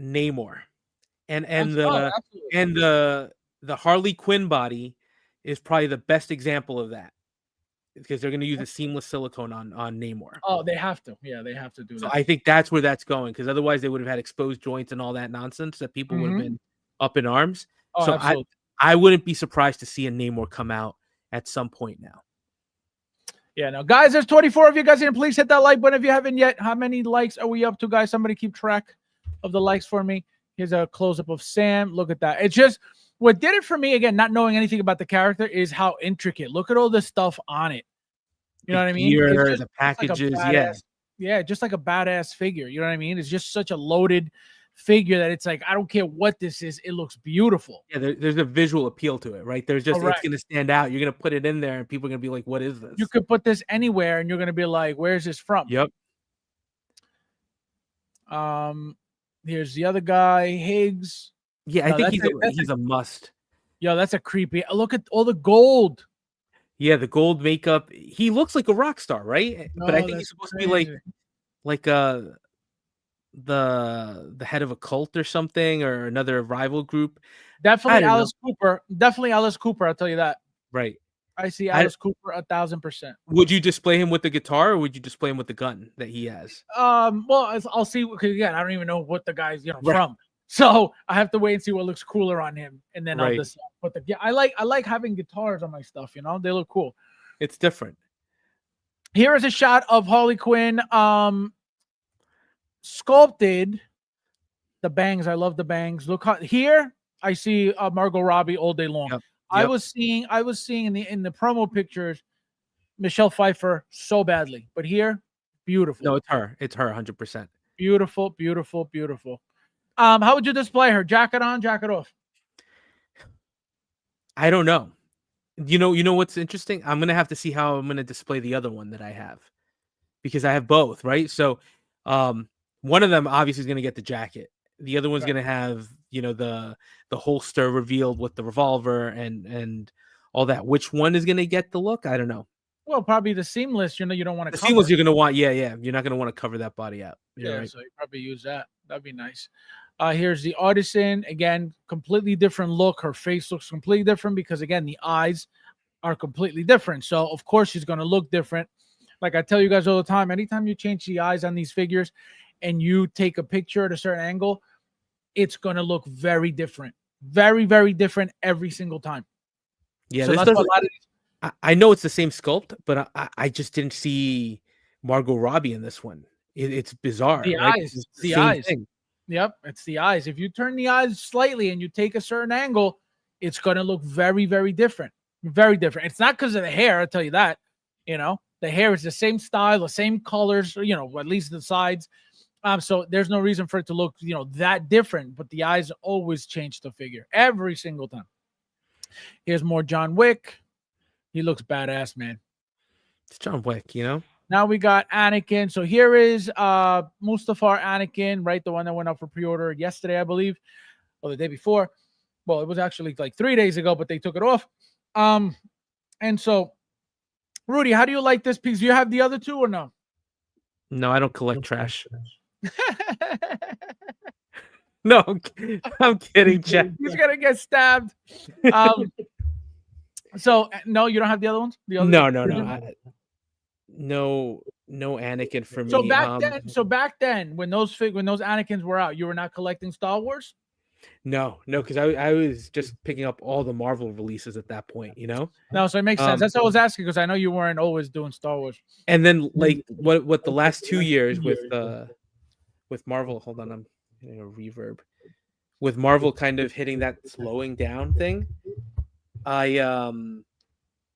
Namor, and Absolutely. the Harley Quinn body is probably the best example of that, because they're going to use a seamless silicone on Namor. Oh, they have to. Yeah, they have to do So that. I think that's where that's going, because otherwise they would have had exposed joints and all that nonsense that people would have been up in arms. Oh, So absolutely. I wouldn't be surprised to see a Namor come out at some point now. Yeah, no, guys, there's 24 of you guys in. Please hit that like button if you haven't yet. How many likes are we up to, guys? Somebody keep track of the likes for me. Here's a close-up of Sam. Look at that. It's just what did it for me, again, not knowing anything about the character, is how intricate. Look at all this stuff on it. You know what I mean? Gear, the packages, yeah, just like a badass figure. You know what I mean? It's just such a loaded figure that it's like, I don't care what this is. It looks beautiful. Yeah, there's a visual appeal to it, right? There's just, it's going to stand out. You're going to put it in there and people are going to be like, what is this? You could put this anywhere and you're going to be like, where's this from? Yep. Here's the other guy, Higgs. Yeah, I think he's a must. Yo, that's a creepy. Look at all the gold. Yeah, the gold makeup. He looks like a rock star, right? But I think he's supposed to be like the head of a cult or something, or another rival group. Definitely Alice Cooper. Definitely Alice Cooper. I'll tell you that. Right. I see Alice Cooper 1,000%. Would you display him with the guitar, or would you display him with the gun that he has? Well, I'll see. Because again, I don't even know what the guy's from. So I have to wait and see what looks cooler on him, and then I'll decide. But I like having guitars on my stuff. They look cool. It's different. Here is a shot of Harley Quinn, sculpted. The bangs, I love the bangs. Look here, I see Margot Robbie all day long. Yep. I was seeing in the promo pictures Michelle Pfeiffer so badly, but here, beautiful. No, it's her. It's her, 100%. Beautiful, beautiful, beautiful. How would you display her? Jacket on, jacket off? I don't know. You know what's interesting? I'm gonna have to see how I'm gonna display the other one that I have, because I have both, right? So, one of them obviously is gonna get the jacket. The other one's gonna have the holster revealed with the revolver and all that. Which one is gonna get the look? I don't know. Well, probably the seamless. You don't want to. The seamless you're gonna want. Yeah. You're not gonna want to cover that body up. Right. So you probably use that. That'd be nice. Here's the artisan. Again, completely different look. Her face looks completely different because, again, the eyes are completely different. So, of course, she's going to look different. Like I tell you guys all the time, anytime you change the eyes on these figures and you take a picture at a certain angle, it's going to look very different. Very, very different every single time. Yeah, so that's what a lot of I know it's the same sculpt, but I just didn't see Margot Robbie in this one. It's bizarre. The eyes. It's the eyes. Thing. Yep, it's the eyes. If you turn the eyes slightly and you take a certain angle, it's going to look very, very different. Very different. It's not because of the hair, I'll tell you that. The hair is the same style, the same colors, at least the sides. So there's no reason for it to look, that different. But the eyes always change the figure every single time. Here's more John Wick. He looks badass, man. It's John Wick, Now we got Anakin. So here is Mustafar Anakin, right? The one that went up for pre-order yesterday, I believe, or the day before. Well, it was actually like 3 days ago, but they took it off. And so, Rudy, how do you like this piece? Do you have the other two or no? No, I don't collect trash. No, I'm kidding, Jeff. He's gonna get stabbed. So no, you don't have the other ones. No. No Anakin for me. So back then, when those Anakins were out, you were not collecting Star Wars. No, because I was just picking up all the Marvel releases at that point. No, so it makes sense. That's what I was asking, because I know you weren't always doing Star Wars. And then like what the last 2 years with Marvel. Hold on, I'm getting a reverb. With Marvel kind of hitting that slowing down thing,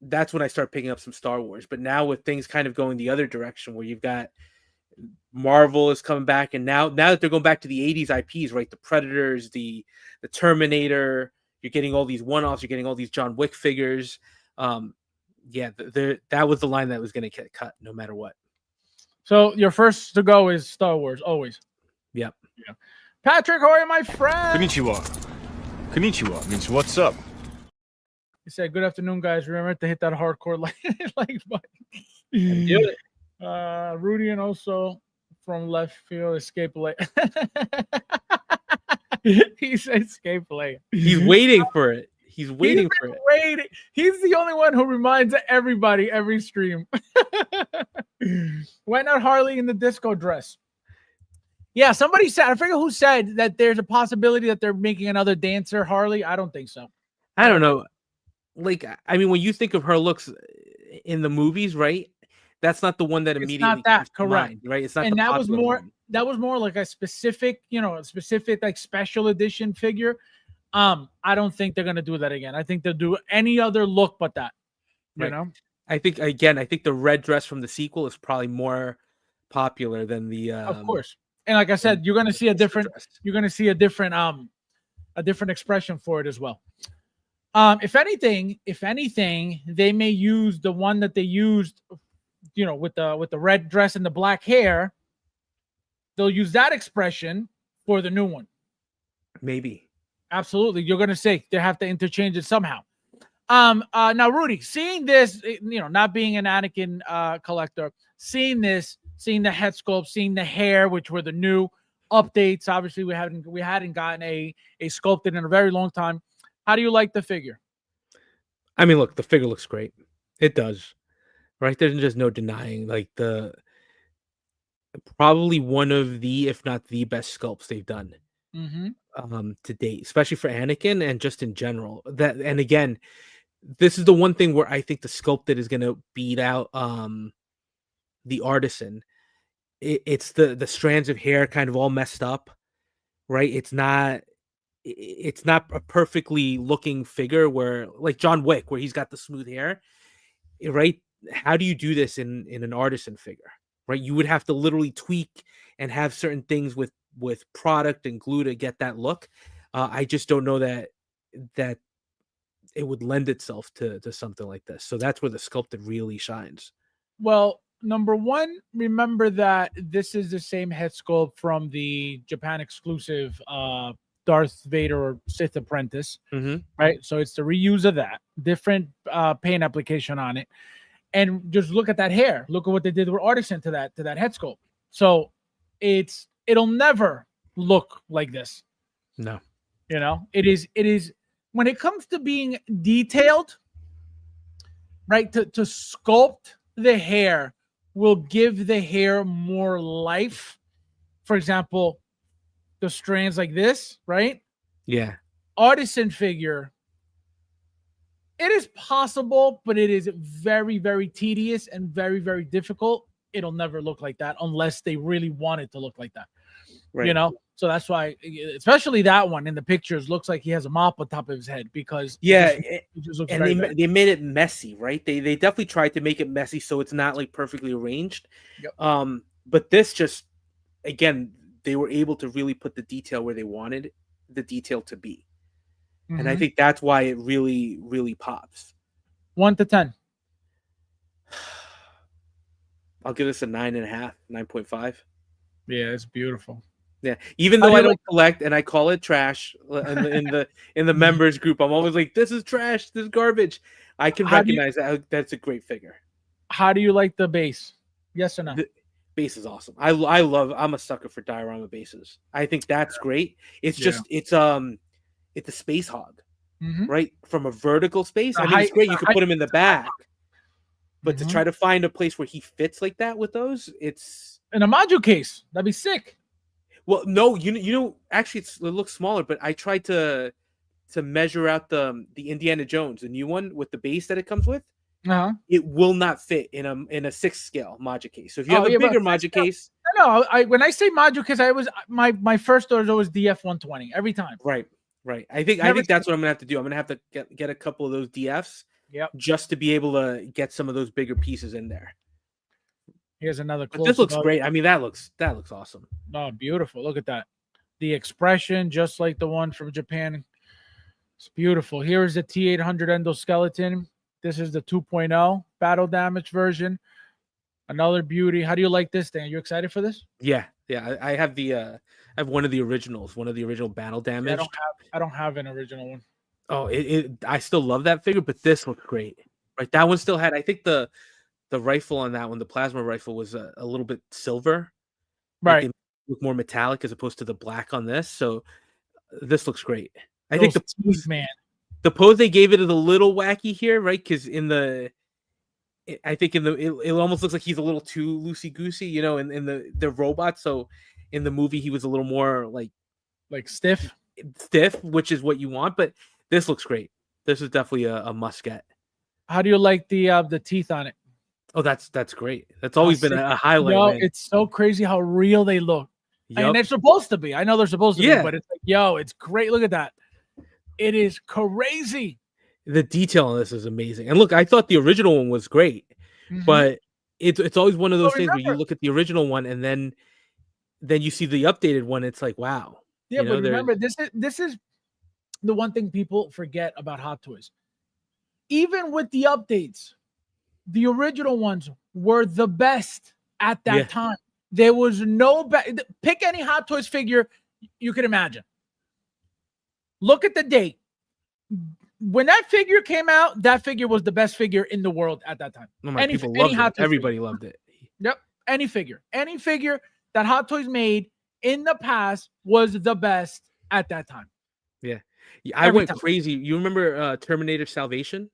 that's when I start picking up some Star Wars. But now with things kind of going the other direction, where you've got Marvel is coming back, and now that they're going back to the 80s IPs, right? The Predators, the Terminator, you're getting all these one-offs, you're getting all these John Wick figures. That was the line that was going to get cut no matter what. So your first to go is Star Wars, always. Yep. Yeah. Patrick, how are you, my friend? Konnichiwa means what's up. He said, "Good afternoon, guys. Remember to hit that hardcore like button." Do it. Rudy and also from left field, escape late. He said, "Escape late." He's waiting for it. He's waiting for it. Waiting. He's the only one who reminds everybody every stream. Why not Harley in the disco dress? Yeah, somebody said, I forget who said that there's a possibility that they're making another dancer Harley. I don't think so. I don't know. Like, I mean, when you think of her looks in the movies, right? That's not the one that immediately. It's not that comes to correct, mind, right? It's not. And the that was popular more. one. That was more like a specific like special edition figure. I don't think they're gonna do that again. I think they'll do any other look but that. You Right. know. I think the red dress from the sequel is probably more popular than the. Of course. And like I said, you're gonna see a different. dress. You're gonna see a different expression for it as well. If anything, they may use the one that they used, with the red dress and the black hair. They'll use that expression for the new one. Maybe. Absolutely. You're going to say they have to interchange it somehow. Now, Rudy, seeing this, not being an Anakin collector, seeing the head sculpt, seeing the hair, which were the new updates. Obviously, we hadn't gotten a sculpted in a very long time. How do you like the figure? I mean, look, the figure looks great. It does. Right? There's just no denying, like, probably one of the, if not the best sculpts they've done. To date, especially for Anakin and just in general. And again, this is the one thing where I think the sculpted is going to beat out the artisan. It's the strands of hair kind of all messed up, right? It's not a perfectly looking figure where, like John Wick, where he's got the smooth hair, right? How do you do this in an artisan figure, right? You would have to literally tweak and have certain things with product and glue to get that look. I just don't know that it would lend itself to something like this. So that's where the sculpted really shines. Well, number one, remember that this is the same head sculpt from the Japan exclusive Darth Vader or Sith Apprentice, right? So it's the reuse of that, different paint application on it. And just look at that hair. Look at what they did with Artisan to that head sculpt. So it'll never look like this. No. It is when it comes to being detailed, right? To sculpt the hair will give the hair more life. For example, the strands like this, right? Yeah. Artisan figure. It is possible, but it is very, very tedious and very, very difficult. It'll never look like that unless they really want it to look like that. Right. So that's why, especially that one in the pictures, looks like he has a mop on top of his head because it just looks and very bad. they made it messy, right? They definitely tried to make it messy so it's not like perfectly arranged. Yep. But this just, again, they were able to really put the detail where they wanted the detail to be. And I think that's why it really, really pops. 1 to 10. I'll give this a 9.5, 9.5. Yeah, it's beautiful. Yeah, even though I don't collect and I call it trash in the members group, I'm always like, "This is trash. This is garbage." I can recognize that that's a great figure. How do you like the base? Yes or no? The base is awesome. I'm a sucker for diorama bases. I think that's great. It's just it's a space hog, right? From a vertical space. I mean, it's great. You can put him in the back, but to try to find a place where he fits like that with those, it's in a module case. That'd be sick. Well, no, actually, it looks smaller. But I tried to measure out the Indiana Jones, the new one with the base that it comes with. It will not fit in a 6 scale module case. So if you have a bigger module case, no. When I say module case, I was my first order is always DF120 every time. Right. I think that's what I'm gonna have to do. I'm gonna have to get a couple of those DFs Yep. just to be able to get some of those bigger pieces in there. Here's another But close. this looks great. I mean, that looks awesome. Oh, beautiful. Look at that. The expression, just like the one from Japan. It's beautiful. Here is the T800 endoskeleton. This is the 2.0 battle damage version. Another beauty. How do you like this, Dan? You excited for this? Yeah. I have I have one of the originals, one of the original battle damage. I don't have an original one. Oh, I still love that figure, but this looks great. Right, that one still had. I think the rifle on that one, the plasma rifle, was a little bit silver. Right. Like they look more metallic as opposed to the black on this. So this looks great. I think the pose they gave it is a little wacky here, right? Because I think it almost looks like he's a little too loosey goosey, you know, in the robot. So in the movie, he was a little more like stiff, which is what you want. But this looks great. This is definitely a must get. How do you like the teeth on it? Oh, that's great. That's always been a highlight. Yo, it's so crazy how real they look. Yep. I mean, they're supposed to be. I know they're supposed to be, but it's like, yo, it's great. Look at that. It is crazy. The detail on this is amazing. And look, I thought the original one was great, but it's always one of those things where you look at the original one and then you see the updated one. It's like, wow. Yeah, but remember, this is the one thing people forget about Hot Toys. Even with the updates, the original ones were the best at that time. There was no pick any Hot Toys figure you could imagine. Look at the date. When that figure came out, that figure was the best figure in the world at that time. Oh, people loved it. Everybody loved it. Yep. Any figure that Hot Toys made in the past was the best at that time. Yeah. I went crazy. You remember Terminator Salvation?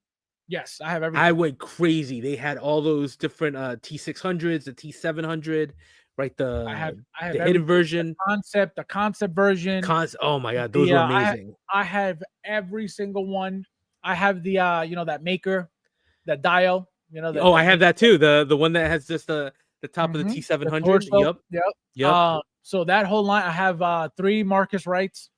Yes, I have everything. I went crazy. They had all those different T600s, the T700, right? I have the hidden version, the concept version. Oh my god, those were amazing. I have every single one. I have the that maker, that dial. I have that too. The one that has just the top of the T700. Yep. So that whole line, I have 3 Marcus Wrights.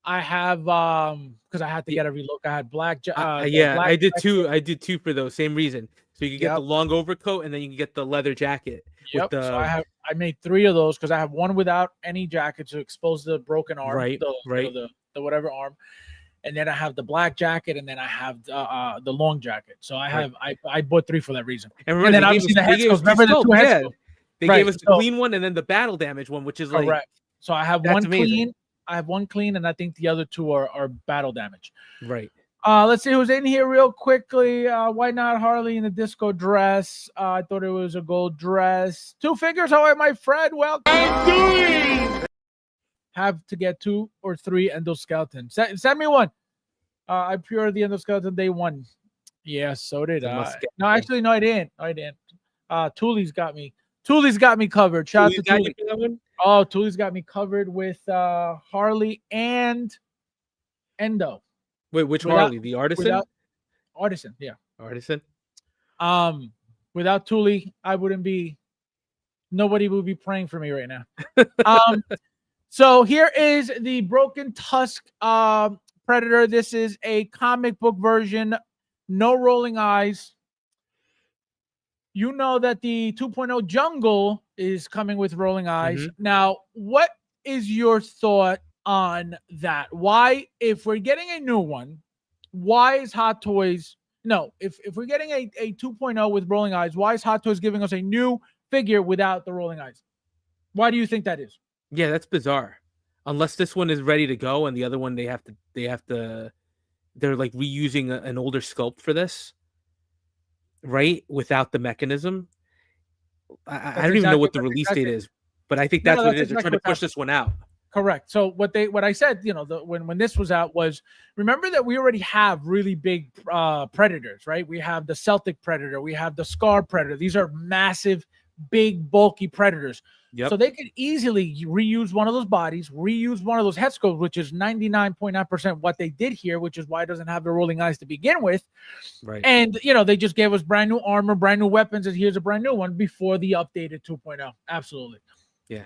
I have because I had to get every look. I had black. I did too. I did 2 for those same reason. So you can get the long overcoat and then you can get the leather jacket. Yep. So I made 3 of those because I have one without any jacket to expose the broken arm, the whatever arm, and then I have the black jacket, and then I have the long jacket. So I bought 3 for that reason. And then obviously the head sculpts. Remember the 2 head sculpts? They gave us the clean one and then the battle damage one, which is correct. Like so I have one clean. I have one clean, and I think the other 2 are battle damage. Right. Let's see who's in here real quickly. Why not Harley in the disco dress? I thought it was a gold dress. 2 figures. How are my friend? Welcome. Have to get 2 or 3 endoskeletons. Send me one. I pre-ordered the endoskeleton day 1. Yeah, so did I. No, actually, no, I didn't. Tooley's got me. Tooley's got me covered. Shout out to Tooley. Oh, Tooley's got me covered with Harley and Endo. Wait, which Harley? The Artisan? Artisan, yeah. Artisan. Without Tooley, nobody would be praying for me right now. So here is the Broken Tusk Predator. This is a comic book version, no rolling eyes. You know that the 2.0 Jungle is coming with rolling eyes. Now, what is your thought on that? Why, if we're getting a new one, why is Hot Toys... No, if we're getting a 2.0 with rolling eyes, why is Hot Toys giving us a new figure without the rolling eyes? Why do you think that is? Yeah, that's bizarre. Unless this one is ready to go and the other one they're like reusing an older sculpt for this. Right, without the mechanism. I don't even know what the release date is, but I think that's what it is. They're trying to push this one out. Correct. So what I said, when this was out was, remember that we already have really big predators, right? We have the Celtic Predator, we have the Scar Predator. These are massive, big, bulky predators. Yep. So they could easily reuse one of those bodies, reuse one of those head sculpts, which is 99.9% what they did here, which is why it doesn't have the rolling eyes to begin with. Right. And, they just gave us brand new armor, brand new weapons, and here's a brand new one before the updated 2.0. Absolutely. Yeah.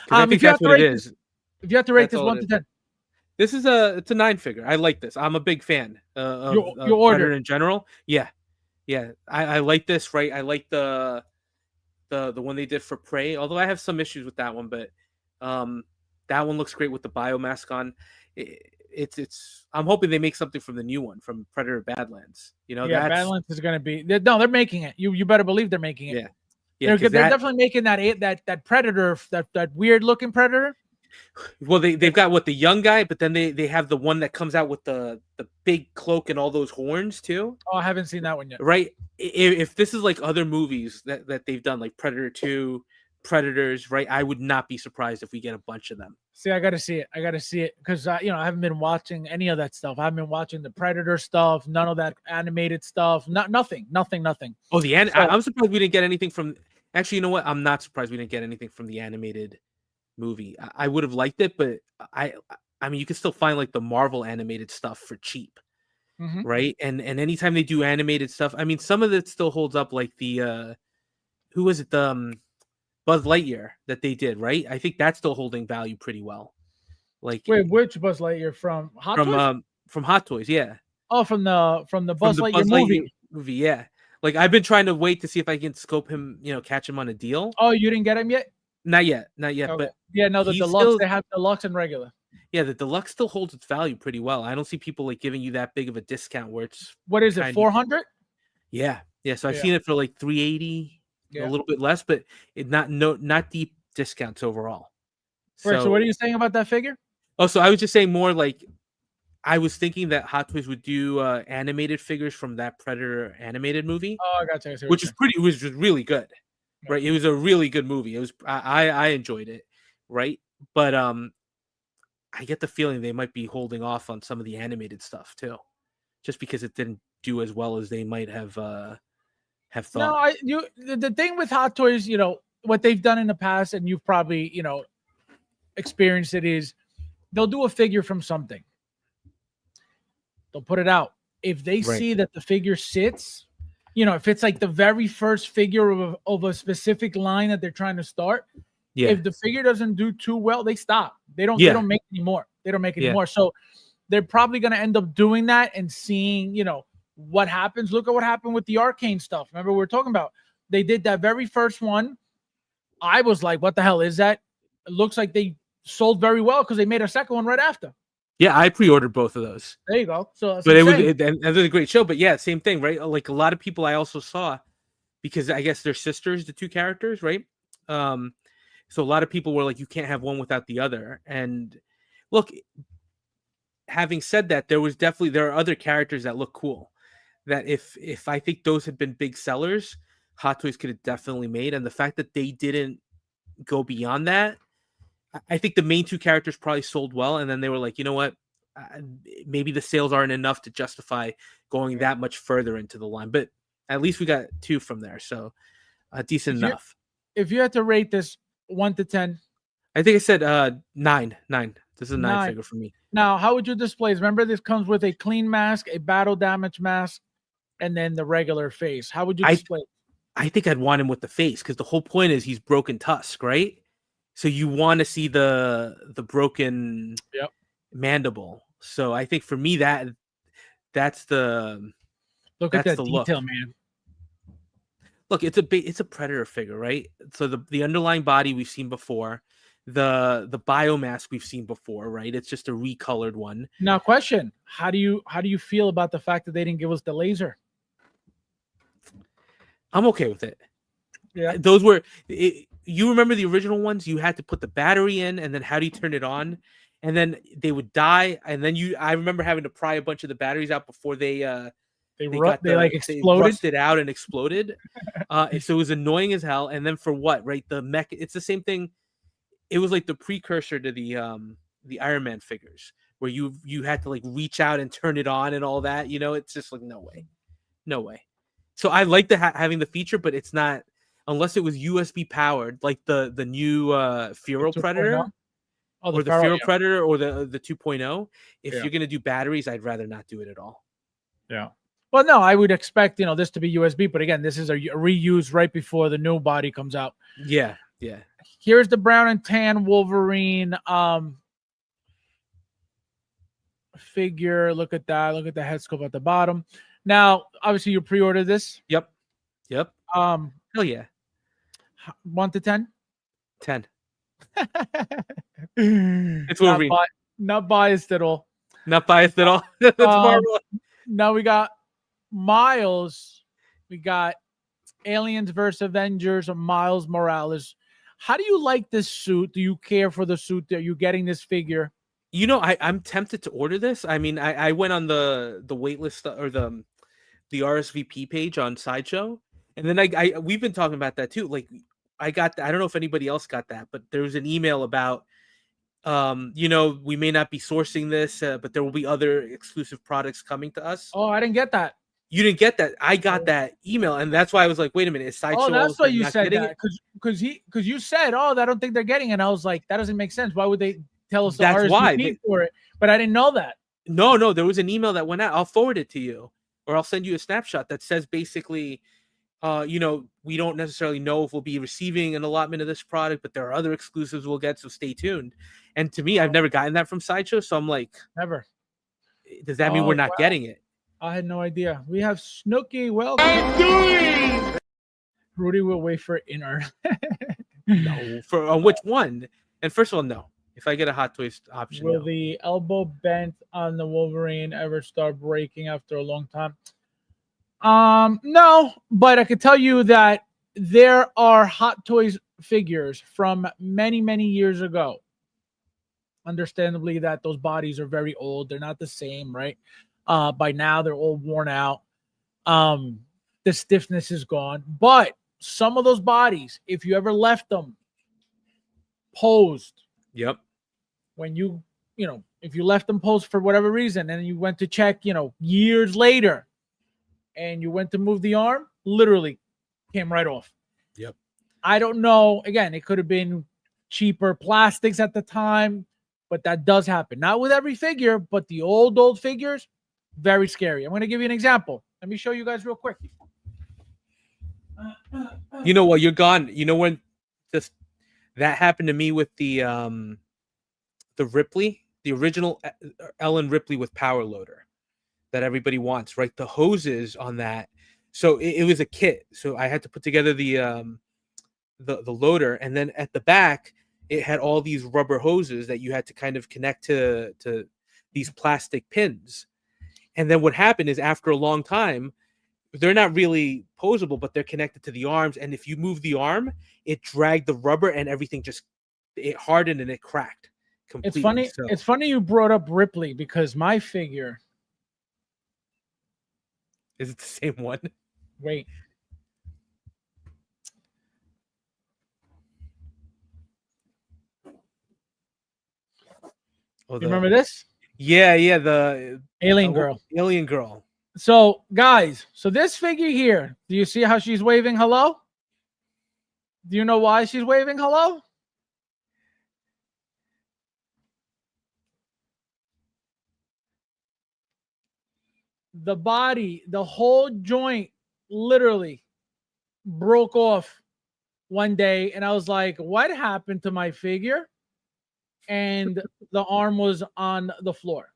I think that's what it is. If you have to rate this 1 to 10. It's a 9-figure. I like this. I'm a big fan You of ordered. Predator in general. Yeah, yeah. I like this. Right. I like the one they did for Prey. Although I have some issues with that one, but that one looks great with the biomask on. It's. I'm hoping they make something from the new one from Predator Badlands. You know, Yeah, that's Badlands is going to be. No, they're making it. You better believe they're making it. yeah, yeah. They're Because definitely making that Predator, that weird looking Predator. well, they've got what the young guy, but then they have the one that comes out with the big cloak and all those horns too. Oh, I haven't seen that one yet. Right. If this is like other movies that they've done, like Predator 2, Predators, right? I would not be surprised if we get a bunch of them. See, I got to see it. I got to see it because I haven't been watching any of that stuff. I haven't been watching the Predator stuff, none of that animated stuff, nothing. Oh, I'm surprised we didn't get anything from. Actually, you know what? I'm not surprised we didn't get anything from the animated movie. I would have liked it, but I mean, you can still find like the Marvel animated stuff for cheap, right? And anytime they do animated stuff, I mean, some of it still holds up. Like the who was it? The Buzz Lightyear that they did, right? I think that's still holding value pretty well. Like, wait, which Buzz Lightyear from Hot Toys? From Hot Toys, yeah. Oh, from the Buzz Lightyear movie. Yeah. Like I've been trying to wait to see if I can scope him, catch him on a deal. Oh, you didn't get him yet? Not yet. Okay. But yeah, no, the deluxe still, they have deluxe and regular. Yeah, the deluxe still holds its value pretty well. I don't see people like giving you that big of a discount where it's what is it, 400? Yeah. So I've seen it for like 380, a little bit less, but not deep discounts overall. Right. So what are you saying about that figure? Oh, so I was just saying more like I was thinking that Hot Toys would do animated figures from that Predator animated movie. Oh, I got you. Which was really good, right? It was a really good movie. It was I enjoyed it, right? But I get the feeling they might be holding off on some of the animated stuff too, just because it didn't do as well as they might have thought. No, the thing with Hot Toys, what they've done in the past, and you've probably experienced it, is they'll do a figure from something. They'll put it out. If they see that the figure sits, if it's like the very first figure of a specific line that they're trying to start, if the figure doesn't do too well, they stop. They don't make any more. They don't make any more. So they're probably going to end up doing that and seeing, what happens. Look at what happened with the Arcane stuff. Remember we were talking about, they did that very first one. I was like, what the hell is that? It looks like they sold very well because they made a second one right after. Yeah, I pre-ordered both of those. There you go. So, but it was a great show. But yeah, same thing, right? Like a lot of people I also saw, because I guess they're sisters, the two characters, right? So a lot of people were like, you can't have one without the other. And look, having said that, there are other characters that look cool. That if I think those had been big sellers, Hot Toys could have definitely made. And the fact that they didn't go beyond that, I think the main two characters probably sold well, and then they were like, you know what, maybe the sales aren't enough to justify going that much further into the line. But at least we got two from there, so decent enough. If you had to rate this 1 to 10, I think I said 9. This is a 9 figure for me. Now, how would you display? Remember, this comes with a clean mask, a battle damage mask, and then the regular face. How would you display? I think I'd want him with the face because the whole point is he's broken tusk, right? So you want to see the broken mandible. So I think for me that's the look at that detail, man. Look, it's a Predator figure, right? So the underlying body we've seen before, the biomask we've seen before, right? It's just a recolored one. Now, question: How do you feel about the fact that they didn't give us the laser? I'm okay with it. Yeah, those were. You remember the original ones? You had to put the battery in, and then how do you turn it on? And then they would die, and then I remember having to pry a bunch of the batteries out before they rusted out and exploded. So it was annoying as hell. And then for what, right? The mech. It's the same thing. It was like the precursor to the Iron Man figures, where you had to like reach out and turn it on and all that. It's just like no way. So I like having the feature, but it's not. Unless it was USB powered, like the new Feral Predator, or the Feral Predator, or the 2.0. If you're gonna do batteries, I'd rather not do it at all. Yeah. Well, no, I would expect this to be USB, but again, this is a reuse right before the new body comes out. Yeah. Here's the brown and tan Wolverine. figure. Look at that. Look at the head sculpt at the bottom. Now, obviously, you pre-ordered this. Yep. Um, Hell yeah. 1 to 10. 10. It's Wolverine. Not biased at all. Not biased at all. That's Marvel. Now we got Miles. We got Aliens vs. Avengers, Miles Morales. How do you like this suit? Do you care for the suit? Are you getting this figure? You know, I'm tempted to order this. I mean, I went on the wait list or the RSVP page on Sideshow, and then we've been talking about that too. Like, I got I don't know if anybody else got that, but there was an email about you know, we may not be sourcing this, but there will be other exclusive products coming to us. Oh, I didn't get that. You didn't get that. I got that email, and that's why I was like, wait a minute, is Sideshow? Oh, that's why you said that, because you said, oh, I don't think they're getting it. And I was like, that doesn't make sense. Why would they tell us that's why for it? But I didn't know that. No, there was an email that went out. I'll forward it to you, or I'll send you a snapshot that says basically, you know, we don't necessarily know if we'll be receiving an allotment of this product, but there are other exclusives we'll get, so stay tuned. And to me, I've never gotten that from Sideshow, so I'm like, never. Does that mean we're not getting it? I had no idea. We have Snooki. Welcome. Rudy will wait for inner. No, for which one? And first of all, no. If I get a Hot Toys option, will no. the elbow bent on the Wolverine ever start breaking after a long time? No, but I could tell you that there are Hot Toys figures from many, many years ago. Understandably, that those bodies are very old. They're not the same, right? By now, they're all worn out. The stiffness is gone. But some of those bodies, if you ever left them posed, yep. When you know, if you left them posed for whatever reason, and you went to check, you know, years later, and you went to move the arm, literally came right off. Yep. I don't know. Again, it could have been cheaper plastics at the time, but that does happen. Not with every figure, but the old figures, very scary. I'm going to give you an example. Let me show you guys real quick. You know what? You're gone. You know when that happened to me with the Ripley, the original Ellen Ripley with Power Loader that everybody wants, right? The hoses on that. So it was a kit. So I had to put together the loader, and then at the back it had all these rubber hoses that you had to kind of connect to these plastic pins. And then what happened is, after a long time, they're not really posable, but they're connected to the arms. And if you move the arm, it dragged the rubber, and everything it hardened and it cracked completely. It's funny. So, it's funny you brought up Ripley, because my figure. is it the same one? Wait. Oh, you remember this? Yeah, the Alien girl. Alien girl. So, guys, this figure here, do you see how she's waving hello? Do you know why she's waving hello? The body, the whole joint literally broke off one day, and I was like, what happened to my figure? And the arm was on the floor.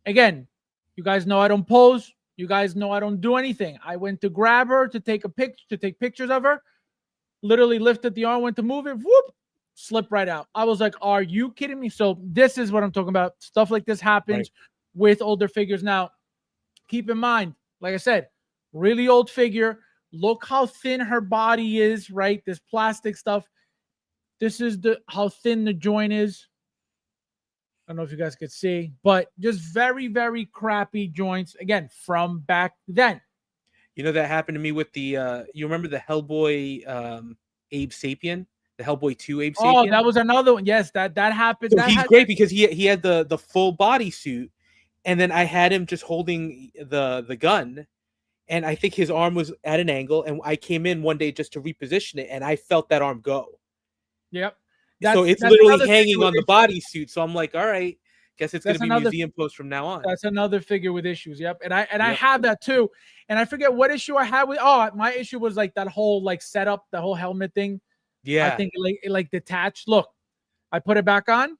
Again, you guys know I don't pose. You guys know I don't do anything. I went to grab her to take pictures of her. Literally lifted the arm, went to move it, whoop, slip right out. I was like, are you kidding me? So this is what I'm talking about. Stuff like this happens with older figures. Now, keep in mind, like I said, really old figure. Look how thin her body is, right? This plastic stuff. This is how thin the joint is. I don't know if you guys could see, but just very, very crappy joints. Again, from back then. You know, that happened to me with the you remember the Hellboy Abe Sapien? The Hellboy 2 Abe Sapien? Oh, that was another one. Yes, that happened. So he's great because he had the full body suit, and then I had him just holding the gun, and I think his arm was at an angle, and I came in one day just to reposition it, and I felt that arm go. Yep. So it's literally hanging on the bodysuit. So I'm like, all right, guess it's going to be museum post from now on. That's another figure with issues. Yep. And I have that too. And I forget what issue I had with. Oh, my issue was like that whole like setup, the whole helmet thing. Yeah. I think it like detached. Look, I put it back on,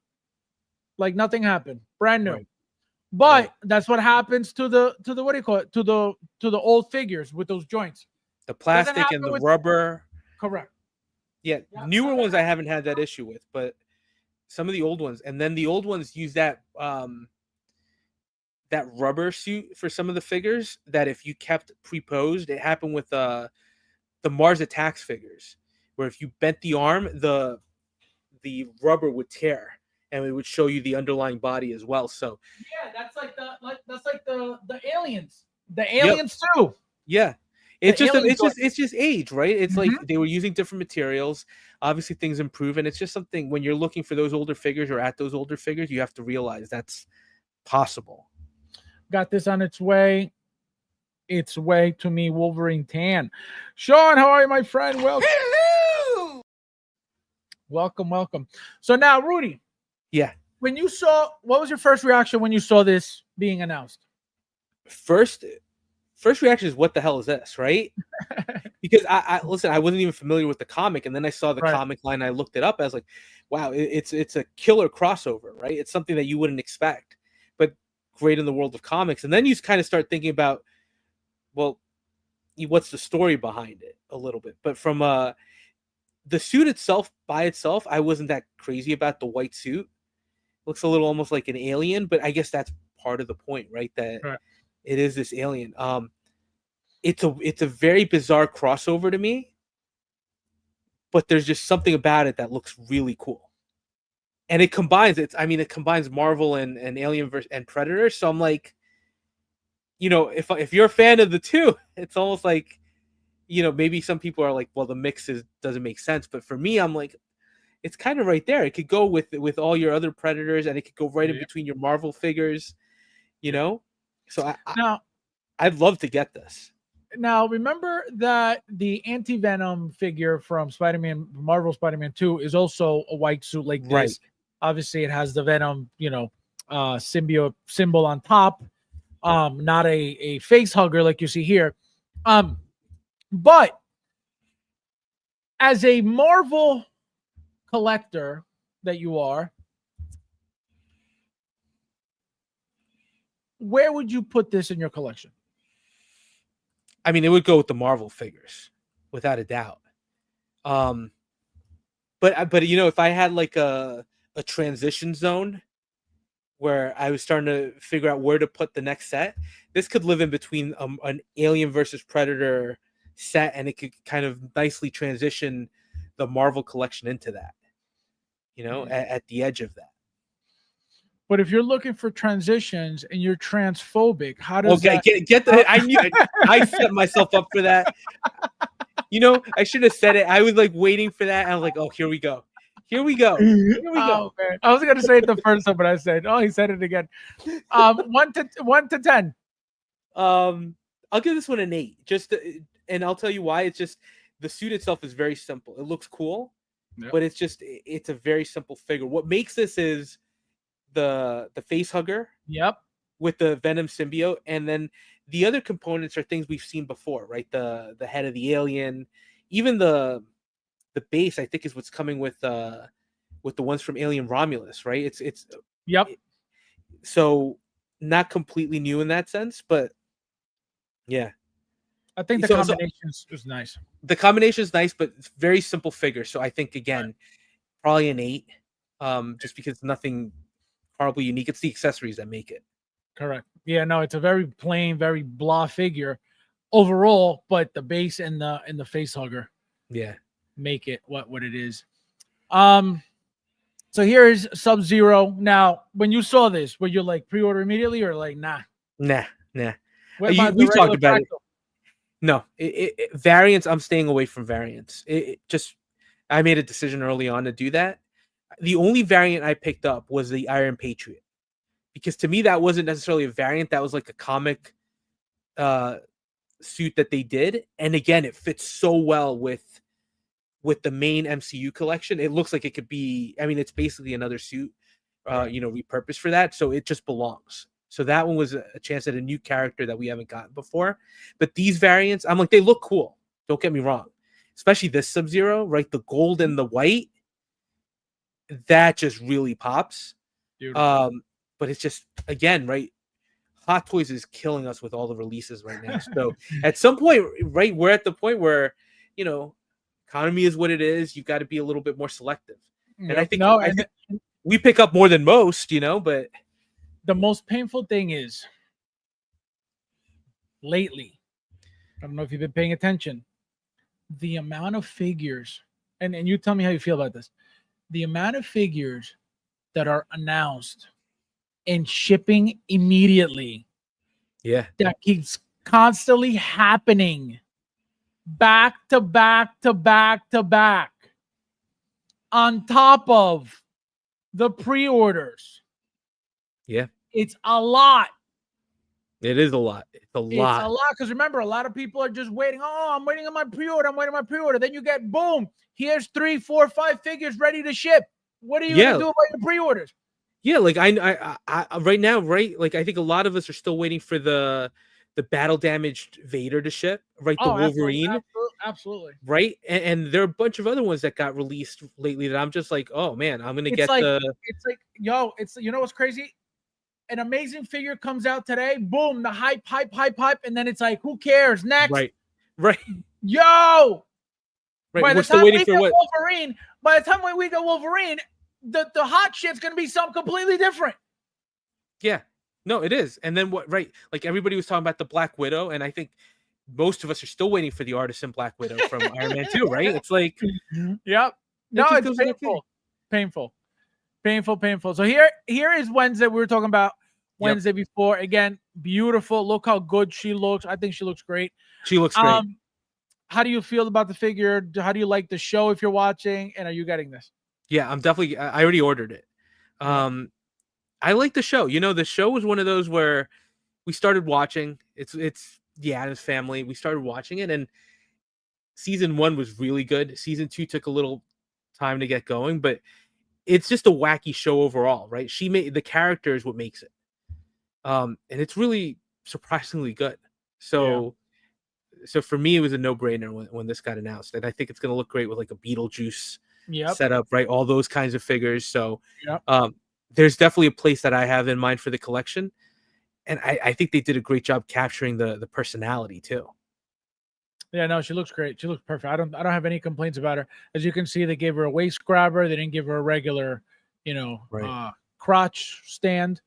like nothing happened. Brand new. Right. But that's what happens to the what do you call it? To the old figures with those joints. The plastic and the rubber. Correct. Yeah, newer ones I haven't had that issue with, but some of the old ones, and then the old ones use that that rubber suit for some of the figures that if you kept pre-posed, it happened with the Mars Attacks figures, where if you bent the arm, the rubber would tear and it would show you the underlying body as well. So yeah, that's like the aliens. The aliens too. Yeah. It's just age, right? It's like they were using different materials. Obviously things improve, and it's just something when you're looking for those older figures or at those older figures, you have to realize that's possible. Got this on its way. Its way to me, Wolverine Tan. Sean, how are you, my friend? Welcome. Hello. Welcome. So now, Rudy. Yeah. When you saw, what was your first reaction when you saw this being announced? First reaction is, what the hell is this, right? Because I listen, I wasn't even familiar with the comic, and then I saw the comic line. I looked it up. I was like, wow, it's a killer crossover, right? It's something that you wouldn't expect, but great in the world of comics. And then you kind of start thinking about, well, what's the story behind it a little bit. But from the suit itself by itself, I wasn't that crazy about the white suit. Looks a little almost like an alien, but I guess that's part of the point, right? That it is this alien. It's a very bizarre crossover to me, but there's just something about it that looks really cool. And it combines Marvel and Alien and Predator. So I'm like, if you're a fan of the two, it's almost like, maybe some people are like, well, the mix doesn't make sense. But for me, I'm like, it's kind of right there. It could go with all your other Predators, and it could go right in between your Marvel figures, So I'd love to get this. Now, remember that the Anti-Venom figure from Marvel Spider-Man 2 is also a white suit like this. Right. Obviously, it has the Venom, symbiote symbol on top. Not a face hugger like you see here. But as a Marvel collector that you are, where would you put this in your collection? I mean, it would go with the Marvel figures, without a doubt. But if I had like a transition zone where I was starting to figure out where to put the next set, this could live in between an Alien versus Predator set, and it could kind of nicely transition the Marvel collection into that. At the edge of that. But if you're looking for transitions and you're transphobic, how does that get the? I knew I set myself up for that. I should have said it. I was like waiting for that. And I was like, oh, here we go. Oh, man. I was gonna say it the first time, but I said, oh, he said it again. 1 to 10. I'll give this one an 8. And I'll tell you why. It's just the suit itself is very simple. It looks cool, but it's a very simple figure. What makes this is the face hugger, with the Venom symbiote, and then the other components are things we've seen before, right? The head of the alien, even the base, I think, is what's coming with the ones from Alien Romulus, right? It's so not completely new in that sense, but yeah, I think the combination is nice. The combination is nice, but it's very simple figure. So I think again, probably an 8, just because nothing horribly unique. It's the accessories that make it. Correct. Yeah, no, it's a very plain, very blah figure overall, but the base and the face hugger, make it what it is. So here is Sub-Zero. Now, when you saw this, were you like pre-order immediately or like nah? We've talked about it. No, variants. I'm staying away from variants. I made a decision early on to do that. The only variant I picked up was the Iron Patriot, because to me that wasn't necessarily a variant. That was like a comic suit that they did, and again, it fits so well with the main MCU collection. It looks like it could be. I mean, it's basically another suit, repurposed for that, so it just belongs. So that one was a chance at a new character that we haven't gotten before. But these variants, I'm like, they look cool. Don't get me wrong, especially this Sub-Zero, right? The gold and the white. That just really pops. Beautiful. But it's just, again, right, Hot Toys is killing us with all the releases right now. So at some point, right, we're at the point where, you know, economy is what it is. You got to be a little bit more selective. And I Yep. think, No, I and think we pick up more than most, you know, but the most painful thing is lately, I don't know if you've been paying attention, the amount of figures, and you tell me how you feel about this, the amount of figures that are announced and shipping immediately, yeah, that keeps constantly happening back to back to back to back, on top of the pre-orders. yeah, It's a lot. it is a lot. It's a It's a lot. lot because remember, a lot of people are just waiting. Oh, I'm waiting on my pre-order. I'm waiting on my pre-order. Then you get boom. Here's 3, 4, 5 figures ready to ship. What are you Yeah. gonna do about your pre-orders? Yeah, like I right now, right? Like I think a lot of us are still waiting for the battle damaged Vader to ship, right? The Oh, Wolverine, absolutely. right? And there are a bunch of other ones that got released lately that I'm just like, oh man, I'm gonna get It's like, yo, it's, you know what's crazy? An amazing figure comes out today. Boom, the hype, and then it's like, who cares? Next, right, right, yo. right. By We're the still time waiting we for get what? Wolverine, the hot shit's gonna be something completely different. Yeah, no, it is. And then what? Right, like everybody was talking about the Black Widow, and I think most of us are still waiting for the artisan Black Widow from Iron Man 2, right? It's like, Yep. No, just it's goes without saying. painful. So here is Wednesday. We were talking about Wednesday before. Again, beautiful. Look how good she looks. I think she looks great. She looks great. How do you feel about the figure? How do you like the show if you're watching? And are you getting this? Yeah, I'm definitely. I already ordered it. I like the show. You know, the show was one of those where we started watching. It's the Addams Family. We started watching it, and season 1 was really good. Season 2 took a little time to get going, but it's just a wacky show overall, right? She made the character is what makes it, and it's really surprisingly good. So for me, it was a no-brainer when this got announced, and I think it's going to look great with like a Beetlejuice setup, right? All those kinds of figures. So, there's definitely a place that I have in mind for the collection, and I think they did a great job capturing the personality too. Yeah, no, she looks great. She looks perfect. I don't have any complaints about her. As you can see, they gave her a waist grabber. They didn't give her a regular, crotch stand,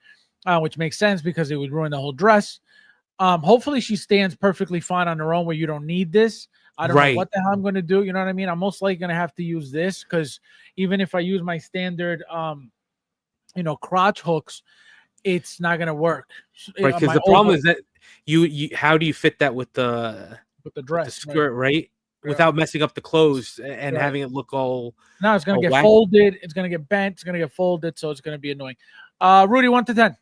which makes sense because it would ruin the whole dress. Hopefully she stands perfectly fine on her own where you don't need this. I don't know what the hell I'm going to do. You know what I mean? I'm most likely going to have to use this because even if I use my standard, crotch hooks, it's not going to work. Right, because the problem is that you how do you fit that with the dress, the skirt, right? Without messing up the clothes and having it look all. No, it's going to get folded. It's going to get bent. It's going to get folded. So it's going to be annoying. Rudy, 1 to 10.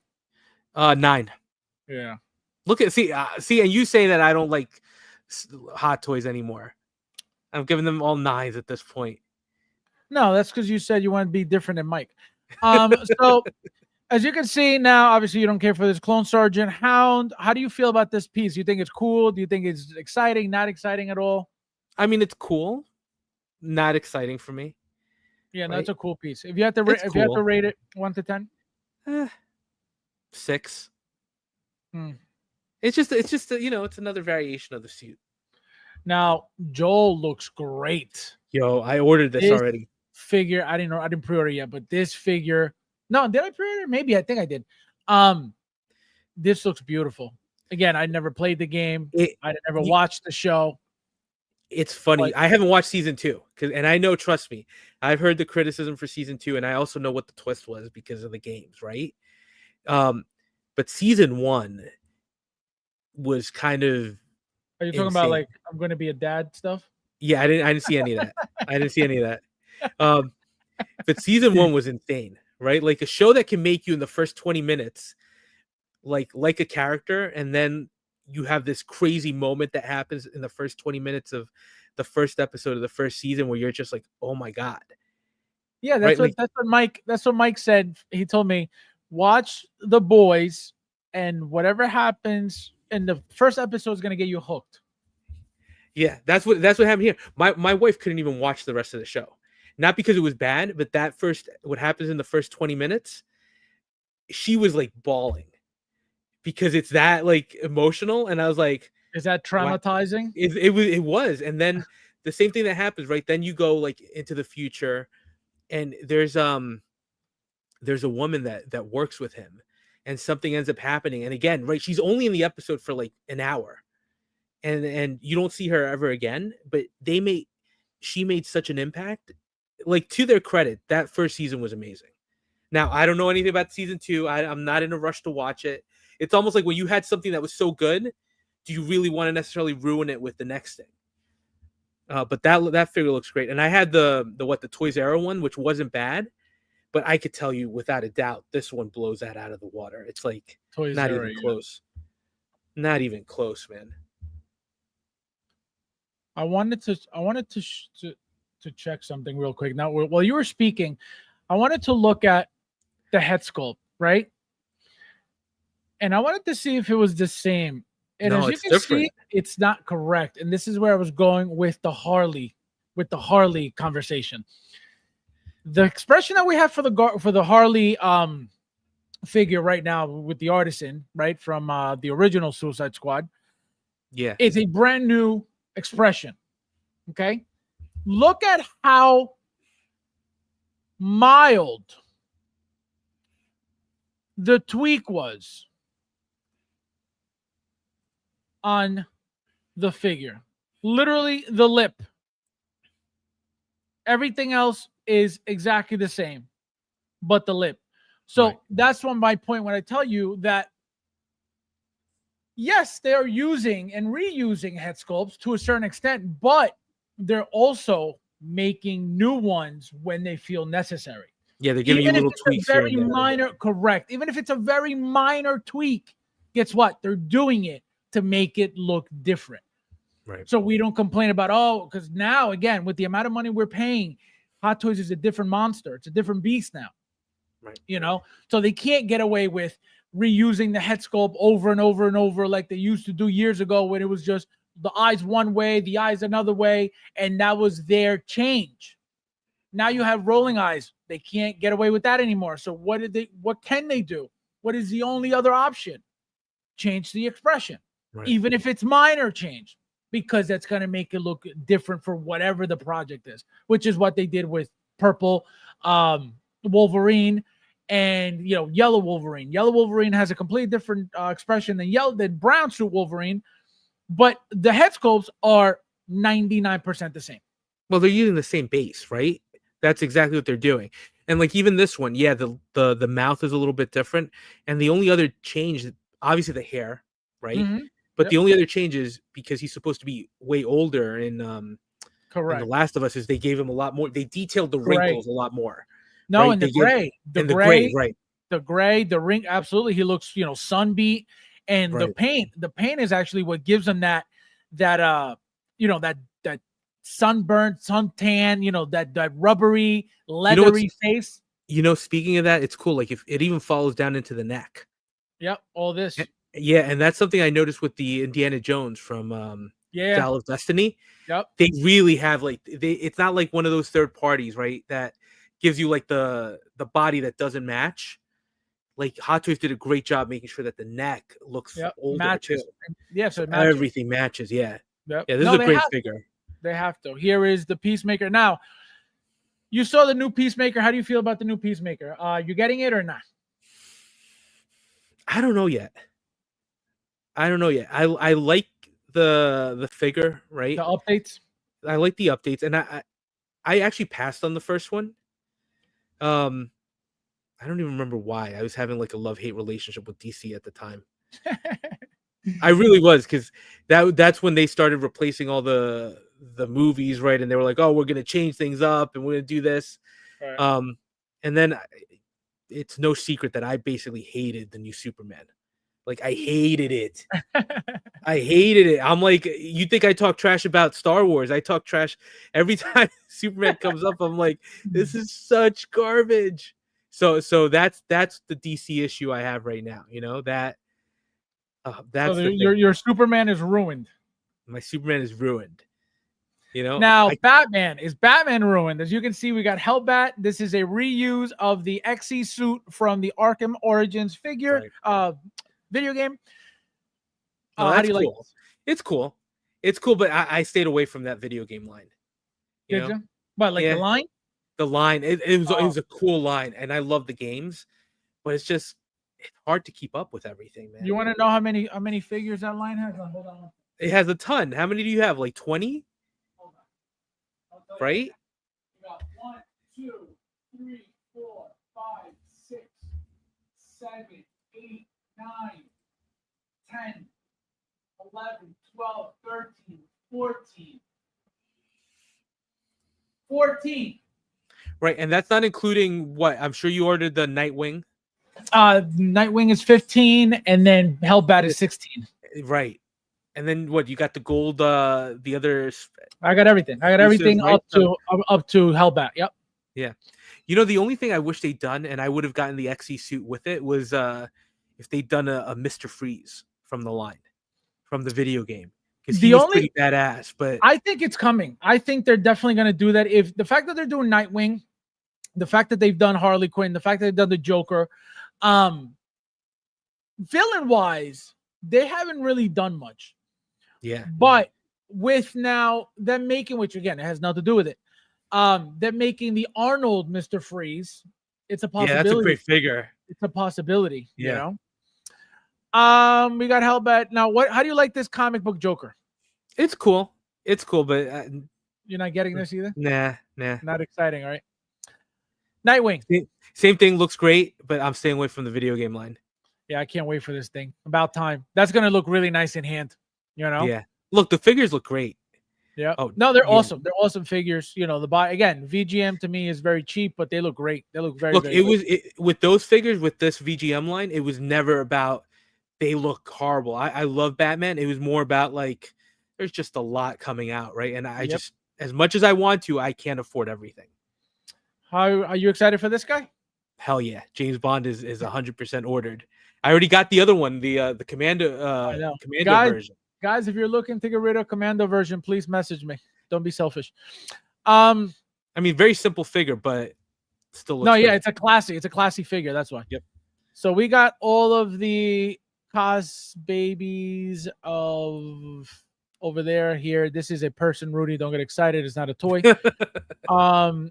9. Yeah. Look at see, and you say that I don't like Hot Toys anymore. I'm giving them all 9s at this point. No, that's because you said you want to be different than Mike. So as you can see now, obviously you don't care for this Clone Sergeant Hound. How do you feel about this piece? Do you think it's cool? Do you think it's exciting? Not exciting at all? I mean, it's cool. Not exciting for me. Yeah, no, it's a cool piece. If you have to rate, you have to rate it 1 to 10, 6. It's just it's another variation of the suit. Now Joel looks great. Yo, I ordered this already. Figure, I didn't pre-order yet, but this figure, no, did I pre-order? Maybe I think I did. This looks beautiful. Again, I never played the game. I never watched the show. It's funny. I haven't watched season 2 and I know, trust me, I've heard the criticism for season 2, and I also know what the twist was because of the games, right? But season 1 was kind of. Are you talking about like I'm going to be a dad stuff? Yeah, I didn't see any of that. I didn't see any of that. But season 1 was insane, right? Like a show that can make you in the first 20 minutes like a character, and then you have this crazy moment that happens in the first 20 minutes of the first episode of the first season where you're just like, oh my God. Yeah, that's what Mike said. He told me, watch The Boys, and whatever happens in the first episode is going to get you hooked. Yeah, that's what happened here. My wife couldn't even watch the rest of the show. Not because it was bad, but what happens in the first 20 minutes, she was like bawling because it's that like emotional. And I was like, Is that wow. traumatizing? It was. And then the same thing that happens, right? Then you go like into the future, and there's a woman that works with him, and something ends up happening. And again, right, she's only in the episode for like an hour, and you don't see her ever again. But she made such an impact. Like, to their credit, that first season was amazing. Now, I don't know anything about season 2. I'm not in a rush to watch it. It's almost like when you had something that was so good, do you really want to necessarily ruin it with the next thing? But that figure looks great. And I had the Toys R Us one, which wasn't bad, but I could tell you without a doubt this one blows that out of the water. It's like Toys not R even Us, close. Not even close, man. I wanted to check something real quick. Now, while you were speaking, I wanted to look at the head sculpt, right? And I wanted to see if it was the same. And No, as you it's can different. see, it's not correct. And this is where I was going with the Harley conversation. The expression that we have for the Harley figure right now with the artisan, right, from the original Suicide Squad, Yeah. is a brand new expression. Okay, look at how mild the tweak was on the figure. Literally the lip. Everything else is exactly the same, but the lip. So Right. that's one my point when I tell you that yes, they are using and reusing head sculpts to a certain extent, but they're also making new ones when they feel necessary. Yeah, they're giving you Even if little it's a tweaks here very and there. minor, correct. Even if it's a very minor tweak, guess what? They're doing it to make it look different. Right. So we don't complain about, oh, because now, again, with the amount of money we're paying, Hot Toys is a different monster. It's a different beast now. Right. You know, so they can't get away with reusing the head sculpt over and over and over like they used to do years ago when it was just the eyes one way, the eyes another way, and that was their change. Now you have rolling eyes. They can't get away with that anymore. So what can they do? What is the only other option? Change the expression. Right. Even if it's minor change, because that's going to make it look different for whatever the project is, which is what they did with purple Wolverine and yellow Wolverine. Yellow Wolverine has a completely different expression than brown suit Wolverine, but the head sculpts are 99% the same. Well, they're using the same base, right? That's exactly what they're doing. And like even this one, yeah, the mouth is a little bit different. And the only other change, obviously the hair, right? Mm-hmm. But Yep. the only other change is because he's supposed to be way older in Correct. The Last of Us, is they gave him a lot more. They detailed the wrinkles a lot more. No, right? and the They gray, right? the gray, the ring. Absolutely, he looks sun beat, and Right. The paint is actually what gives him that that sunburnt, suntan, that rubbery, leathery face. Speaking of that, it's cool. Like if it even follows down into the neck. Yep, all this. Yeah, and that's something I noticed with the Indiana Jones from Dial of Destiny. Yep. They really have it's not like one of those third parties, right? That gives you like the body that doesn't match. Like Hot Toys did a great job making sure that the neck looks older matches. too. Yeah, so it matches. Everything matches. Yeah. Yep. Yeah, this is a great figure. They have to. Here is the Peacemaker. Now, you saw the new Peacemaker. How do you feel about the new Peacemaker? You getting it or not? I don't know yet. I like the figure, right? The updates. I like the updates, and I actually passed on the first one. I don't even remember why. I was having like a love-hate relationship with DC at the time. I really was, because that's when they started replacing all the movies, right? And they were like, "Oh, we're gonna change things up, and we're gonna do this." Right. And then it's no secret that I basically hated the new Superman. Like I hated it. I hated it. I'm like, you think I talk trash about Star Wars? I talk trash every time Superman comes up. I'm like, this is such garbage. So that's the DC issue I have right now. That's so your Superman is ruined. My Superman is ruined. Now Batman ruined. As you can see, we got Hellbat. This is a reuse of the XE suit from the Arkham Origins figure, Video game. Oh, How that's do you like cool. this? It's cool. It's cool, but I stayed away from that video game line. You Did know? you? But like the Yeah. line? The line, it Oh. was a cool line, and I love the games, but it's hard to keep up with everything, man. You want to know how many figures that line has? Hold on. It has a ton. How many do you have? Like 20? Hold on. I'll tell you. Right? You got 1, 2, 3, 4, 5, 6, 7, 8, 9, 10, 11, 12, 13, 14. 14. Right, and that's not including what? I'm sure you ordered the Nightwing. Nightwing is 15, and then Hellbat is 16. Right. And then what? You got the gold, the others. I got everything. I got everything up to Hellbat. Yep. Yeah. You know, the only thing I wish they'd done, and I would have gotten the XE suit with it, was if they'd done a Mr. Freeze from the line, from the video game. Because he was pretty badass, but I think it's coming. I think they're definitely going to do that. If the fact that they're doing Nightwing, the fact that they've done Harley Quinn, the fact that they've done the Joker, villain-wise, they haven't really done much. Yeah. But with now them making, which again, it has nothing to do with it, them making the Arnold Mr. Freeze, it's a possibility. Yeah, that's a great figure. It's a possibility, Yeah. you know? We got Hellbat. Now, how do you like this comic book Joker? It's cool. It's cool, but you're not getting this either? Nah. Not exciting, all right? Nightwing. Same thing, looks great, but I'm staying away from the video game line. Yeah, I can't wait for this thing. About time. That's going to look really nice in hand, you know? Yeah. Look, the figures look great. Yeah. Oh, no, they're awesome. They're awesome figures. You know, again, VGM to me is very cheap, but they look great. They look very with those figures, with this VGM line, it was never about they look horrible. I love Batman. It was more about like there's just a lot coming out, right? And I just, as much as I want to, I can't afford everything. How are you excited for this guy? Hell yeah. James Bond is 100% ordered. I already got the other one, the Commando version. Guys, if you're looking to get rid of Commando version, please message me. Don't be selfish. I mean, very simple figure, but still looks great. Yeah, it's a classy figure. That's why. Yep. So we got all of the Cos babies of over there. Here, this is a person. Rudy, don't get excited. It's not a toy. And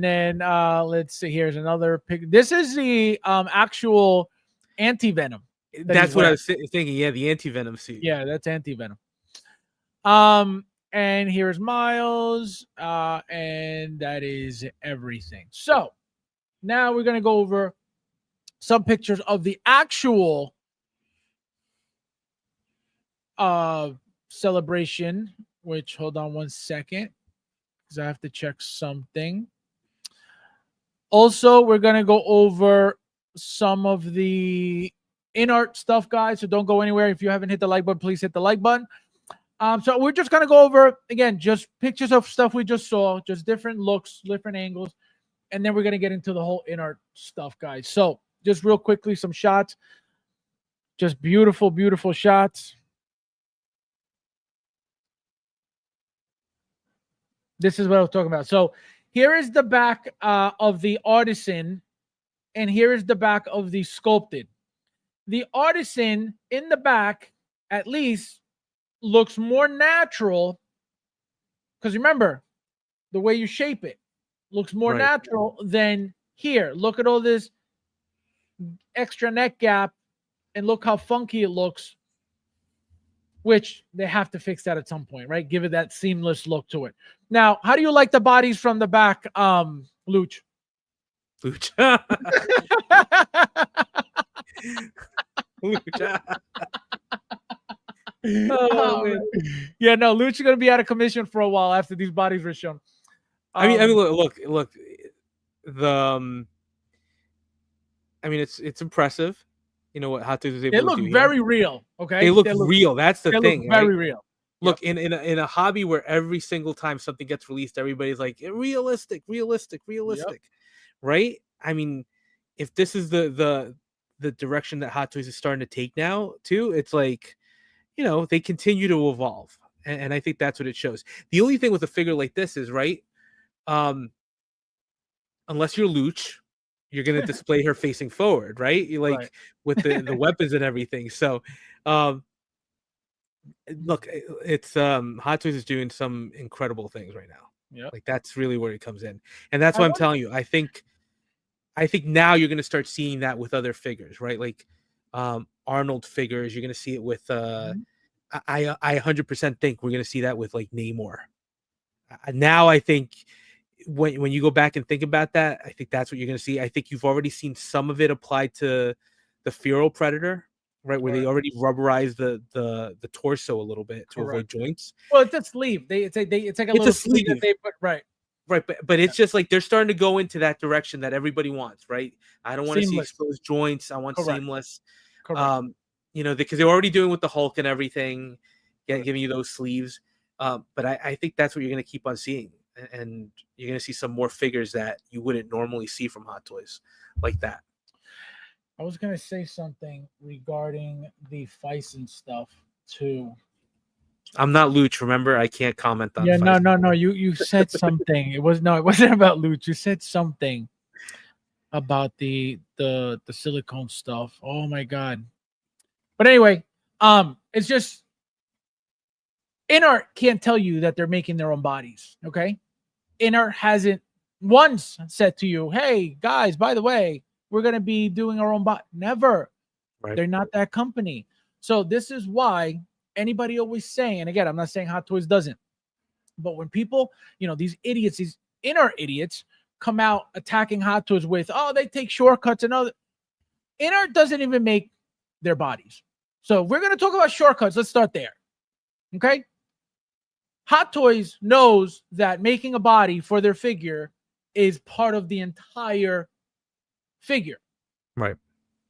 then let's see. Here's another pic. This is the actual anti-venom. That's what I was thinking. Yeah, the anti-venom suit. Yeah, that's anti-venom. And here's Miles. And that is everything. So now we're gonna go over some pictures of the actual celebration, which hold on one second, because I have to check something. Also, we're gonna go over some of the in-art stuff, guys, so don't go anywhere. If you haven't hit the like button, please hit the like button. So we're just gonna go over again just pictures of stuff we just saw, just different looks, different angles, and then we're gonna get into the whole in-art stuff, guys. So just real quickly, some shots, just beautiful shots. This is what I was talking about. So here is the back of the Artisan, and here is the back of the Sculpted. The Artisan in the back, at least, looks more natural, because remember, the way you shape it looks more natural than here. Look at all this extra neck gap, and look how funky it looks, which they have to fix that at some point, right? Give it that seamless look to it. Now, how do you like the bodies from the back, Luch? Luch. Yeah, no, Luch is gonna be out of commission for a while after these bodies were shown. I mean, look. The I mean, it's impressive. You know what Hot Toys is able to do. They look very real. Okay, they look real. That's the thing. Look very real. Look, in a hobby where every single time something gets released, everybody's like realistic, right? I mean, if this is the direction that Hot Toys is starting to take now, too, it's like, you know, they continue to evolve, and I think that's what it shows. The only thing with a figure like this is, right, unless you're Luch, you're gonna display her facing forward, right? You like Right. with the weapons and everything. So, um, look, it's Hot Toys is doing some incredible things right now. Yep. Like that's really where it comes in, and that's I why I'm want telling you. I think now you're gonna start seeing that with other figures, right? Like Arnold figures. You're gonna see it with Mhm. I 100% think we're gonna see that with like Namor. Now I think when you go back and think about that, I think that's what you're gonna see. I think you've already seen some of it applied to the Feral Predator, right? Where they Correct. already rubberized the torso a little bit to avoid Correct. joints. Well, it's a sleeve. It's like a It's a little sleeve that sleeve. they put right. Right, but it's just like they're starting to go into that direction that everybody wants, right? I don't want to see Seamless. exposed joints. I want Correct. seamless. Correct. Because they're already doing with the Hulk and everything, Right. giving you those sleeves. But I think that's what you're going to keep on seeing, and you're going to see some more figures that you wouldn't normally see from Hot Toys, like that. I was gonna say something regarding the fights and stuff too. I'm not Luch, remember? I can't comment on Yeah, fights. no. You said something. It wasn't about loot. You said something about the silicone stuff. Oh my god. But anyway, it's just Inart can't tell you that they're making their own bodies. Okay, Inart hasn't once said to you, "Hey guys, by the way, we're gonna be doing our own bot." Never. Right. They're not that company. So this is why anybody always saying, and again, I'm not saying Hot Toys doesn't, but when people, these idiots, these Inart idiots, come out attacking Hot Toys with, oh, they take shortcuts and other. Inart doesn't even make their bodies. So we're gonna talk about shortcuts. Let's start there. Okay. Hot Toys knows that making a body for their figure is part of the entire figure. Right.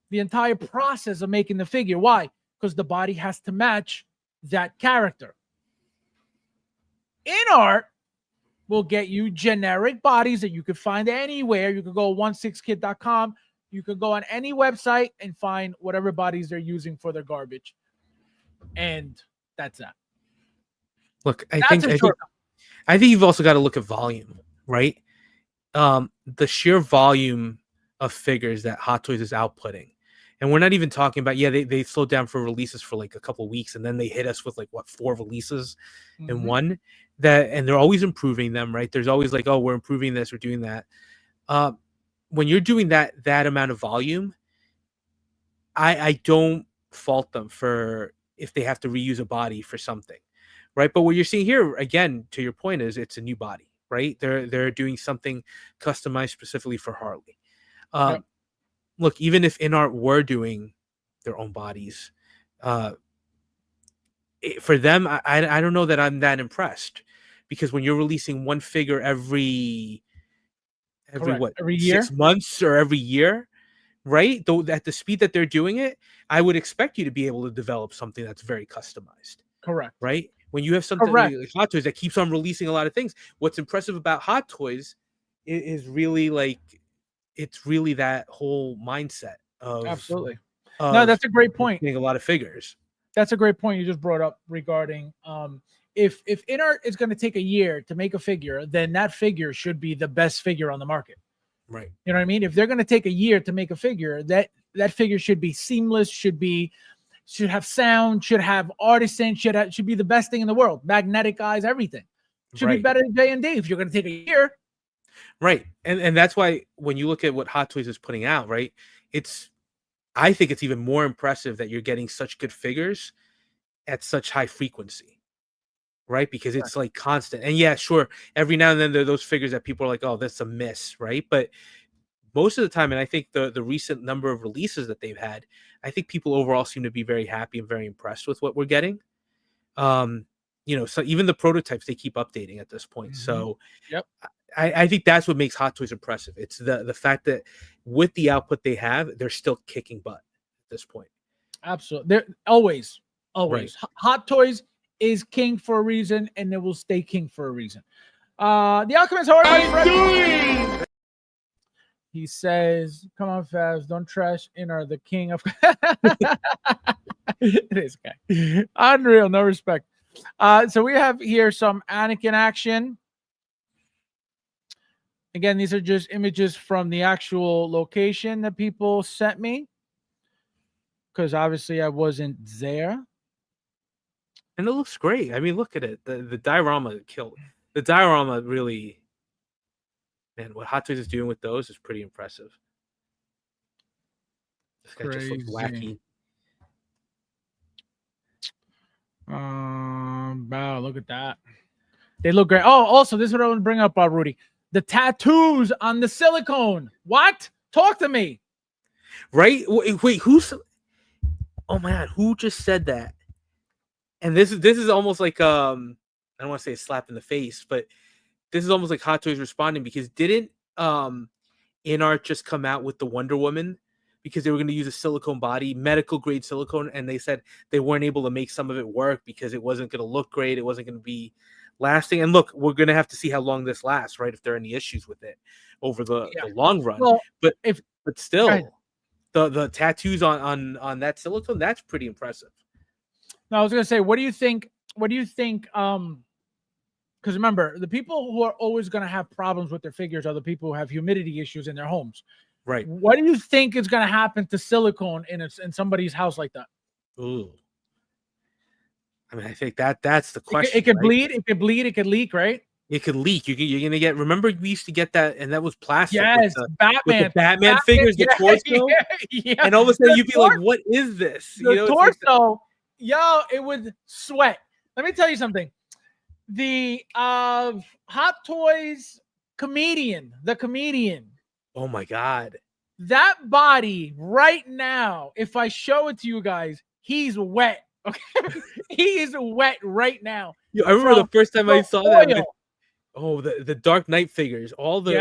The entire process of making the figure. Why? Because the body has to match that character. Inart will get you generic bodies that you could find anywhere. You could go 16kid.com. You could go on any website and find whatever bodies they're using for their garbage. And that's that. Look, I That's think you've also got to look at volume, right? The sheer volume of figures that Hot Toys is outputting. And we're not even talking about, they slowed down for releases for like a couple of weeks, and then they hit us with like 4 releases in one, and they're always improving them, right? There's always like, oh, we're improving this, we're doing that. When you're doing that amount of volume, I don't fault them for if they have to reuse a body for something, right? But what you're seeing here, again, to your point, is it's a new body, right? They're doing something customized specifically for Harley. Yep. Look, even if Inart were doing their own bodies, for them, I don't know that I'm that impressed, because when you're releasing one figure every year, 6 months or every year, right? Though at the speed that they're doing it, I would expect you to be able to develop something that's very customized. correct. Right? When you have something like Hot Toys that keeps on releasing a lot of things, what's impressive about Hot Toys is really like, it's really that whole mindset of Absolutely. No, that's a great point. Getting a lot of figures. That's a great point you just brought up regarding if Inart is going to take a year to make a figure, then that figure should be the best figure on the market. Right. You know what I mean? If they're going to take a year to make a figure, that figure should be seamless, should have sound, should have artisan, should be the best thing in the world. Magnetic eyes, everything. Should be better than J&D if you're going to take a year. Right. And that's why when you look at what Hot Toys is putting out, right, I think it's even more impressive that you're getting such good figures at such high frequency, right? Because it's like constant. And yeah, sure, every now and then there are those figures that people are like, oh, that's a miss, right? But most of the time, and I think the recent number of releases that they've had, I think people overall seem to be very happy and very impressed with what we're getting. So even the prototypes, they keep updating at this point. So yep. I think that's what makes Hot Toys impressive. It's the fact that with the output they have, they're still kicking butt at this point. Absolutely. They're always. Right. Hot Toys is king for a reason, and it will stay king for a reason. The Alchemist, how are you, friend? He says, come on, Fabs, don't trash Inart, the king of this guy. Unreal, no respect. So we have here some Anakin action. Again, these are just images from the actual location that people sent me, because obviously I wasn't there. And it looks great. I mean, look at it. The diorama killed. The diorama really, man, what Hot Toys is doing with those is pretty impressive. This guy just looks wacky. Wow, look at that. They look great. Oh, also, this is what I want to bring up, Rudy. The tattoos on the silicone. What? Talk to me. Right? Wait, who's? Oh my God, who just said that? And this is almost like I don't want to say a slap in the face, but this is almost like Hot Toys responding, because didn't InArt just come out with the Wonder Woman because they were going to use a silicone body, medical grade silicone, and they said they weren't able to make some of it work because it wasn't going to look great, it wasn't going to be lasting. And look, we're going to have to see how long this lasts, right? If there are any issues with it over the long run. Well, but still, the tattoos on that silicone, that's pretty impressive. No, I was gonna say, what do you think? Because remember, the people who are always gonna have problems with their figures are the people who have humidity issues in their homes. Right. What do you think is gonna happen to silicone in somebody's house like that? Ooh. I mean, I think that's the question. It could right? bleed. It could bleed. It could leak. Right. It could leak. You're gonna get. Remember, we used to get that, and that was plastic. Yes, with the Batman figures, the torso, and all of a sudden you'd be like, "What is this?" The torso. Yo, it would sweat. Let me tell you something. The Hot Toys comedian, the comedian. Oh my God. That body right now, if I show it to you guys, he's wet. Okay. He is wet right now. I remember the first time I saw that. The Dark Knight figures, all the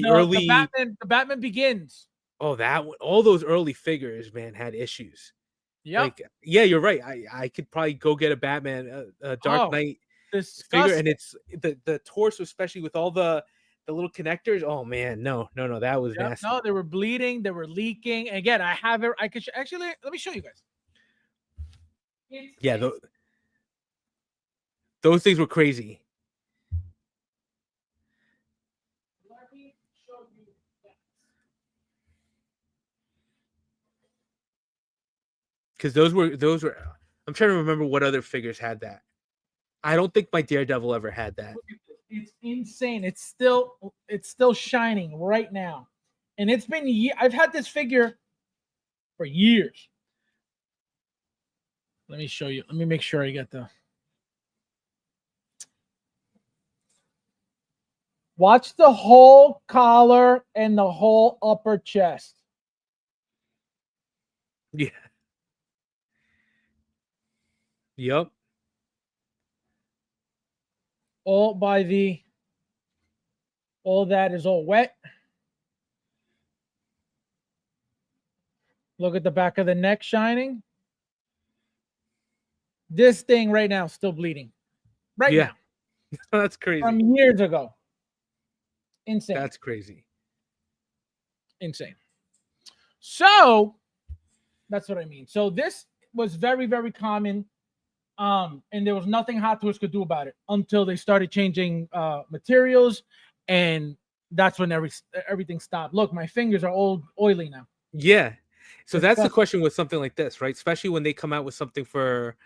early the Batman Begins. Oh, all those early figures, man, had issues. Yeah, like, yeah, you're right. I could probably go get a Batman, a Dark Knight figure, and it's the torso, especially with all the little connectors. Oh man, no, that was nasty. No, they were bleeding, they were leaking. And again, I have it. I could actually let me show you guys. Those things were crazy. Because those were. I'm trying to remember what other figures had that. I don't think my Daredevil ever had that. It's insane. It's still shining right now, and it's been. I've had this figure for years. Let me show you. Let me make sure I get the. Watch the whole collar and the whole upper chest. Yeah. Yep. All that is all wet. Look at the back of the neck shining. This thing right now is still bleeding. Right now. That's crazy. From years ago. Insane. That's crazy. Insane. So that's what I mean. So this was very, very common. And there was nothing Hot Toys could do about it until they started changing materials, and that's when everything stopped. Look, my fingers are all oily now. Yeah. So that's the question with something like this, right? Especially when they come out with something for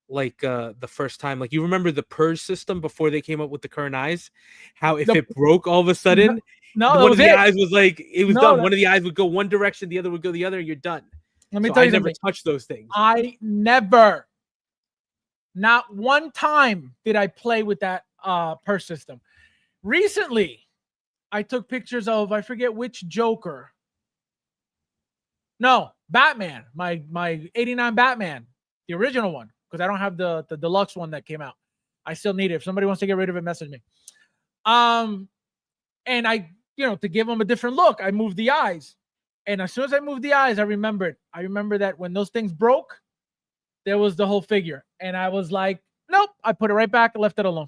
like the first time. Like, you remember the purge system before they came up with the current eyes? How if it broke all of a sudden, one of the eyes was like, it was done. One of the eyes would go one direction, the other would go the other, you're done. Let me tell you I something. never touched those things. I never, not one time did I play with that purge system. Recently, I took pictures of, I forget which Joker. No, Batman, my 89 Batman, the original one, because I don't have the deluxe one that came out. I still need it. If somebody wants to get rid of it, message me. And I, to give them a different look, I moved the eyes. And as soon as I moved the eyes, I remember that when those things broke, there was the whole figure. And I was like, nope, I put it right back and left it alone.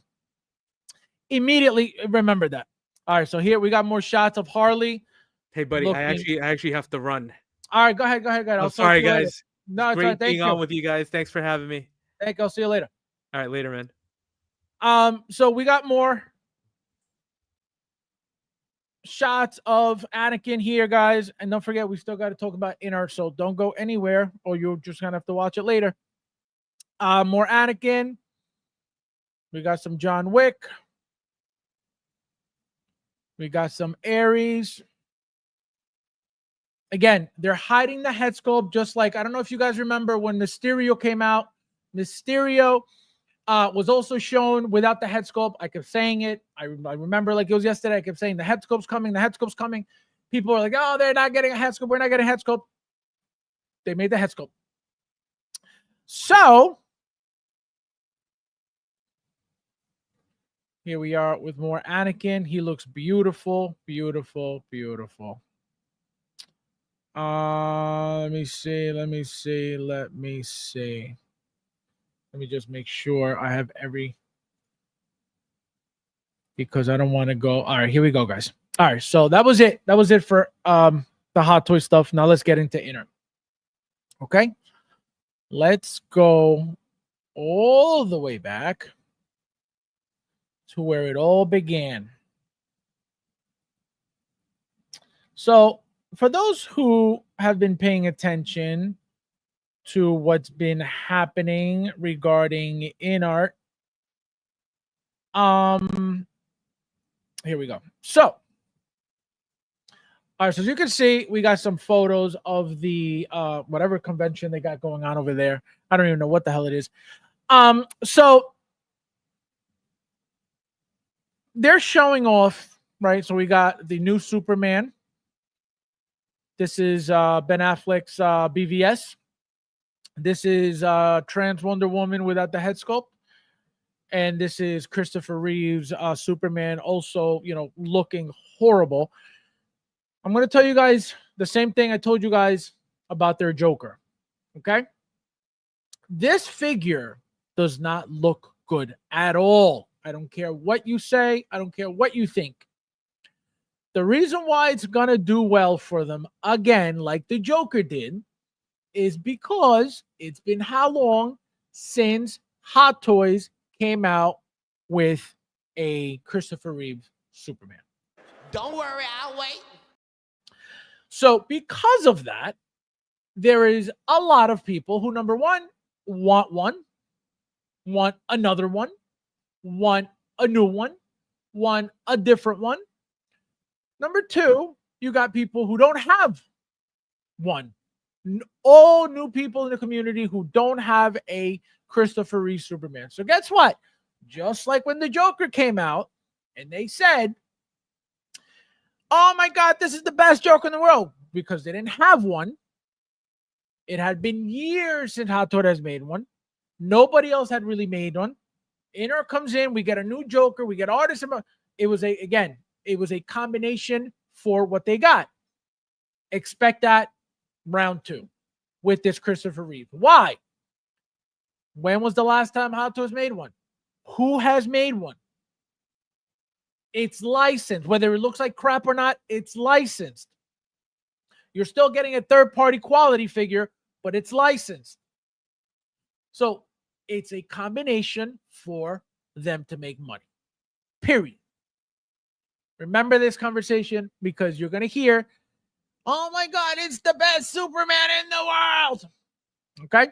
Immediately remembered that. All right, so here we got more shots of Harley. Hey, buddy, I actually have to run. All right, go ahead. I'm sorry, guys. No, it's great being on with you guys. Thanks for having me. Thank you. I'll see you later. All right, later, man. So we got more. shots of Anakin here, guys. And don't forget, we still got to talk about in art, so don't go anywhere or you're just going to have to watch it later. More Anakin. We got some John Wick. We got some Ares. Again, they're hiding the head sculpt, just like, I don't know if you guys remember when Mysterio came out. Mysterio was also shown without the head sculpt. I kept saying it. I remember like it was yesterday. I kept saying the head sculpt's coming. The head sculpt's coming. People are like, oh, they're not getting a head sculpt. We're not getting a head sculpt. They made the head sculpt. So here we are with more Anakin. He looks beautiful, beautiful, beautiful. Let me see. Let me just make sure I have every, because I don't want to go. All right, here we go, guys. All right, so that was it. That was it for the Hot Toy stuff. Now let's get into inner. Okay, let's go all the way back to where it all began. So for those who have been paying attention to what's been happening regarding in art, here we go. So, all right, so as you can see, we got some photos of the whatever convention they got going on over there. I don't even know what the hell it is. So they're showing off, right? So we got the new Superman. This is Ben Affleck's BVS. This is Trans Wonder Woman without the head sculpt. And this is Christopher Reeve's Superman, also, you know, looking horrible. I'm going to tell you guys the same thing I told you guys about their Joker. Okay? This figure does not look good at all. I don't care what you say. I don't care what you think. The reason why it's going to do well for them, again, like the Joker did, is because it's been how long since Hot Toys came out with a Christopher Reeve Superman. Don't worry, I'll wait. So because of that, there is a lot of people who, number one, want another one, want a new one, want a different one. Number two, you got people who don't have one. All new people in the community who don't have a Christopher Reeve Superman. So guess what? Just like when the Joker came out and they said, oh my God, this is the best Joker in the world, because they didn't have one. It had been years since Hot Toys has made one. Nobody else had really made one. Inner comes in, we get a new Joker, we get artists. It was a combination for what they got. Expect that round two with this Christopher Reeve. Why? When was the last time Hot Toys made one? Who has made one? It's licensed. Whether it looks like crap or not, it's licensed. You're still getting a third-party quality figure, but it's licensed. So it's a combination for them to make money. Period. Remember this conversation, because you're going to hear, oh my God, it's the best Superman in the world. Okay?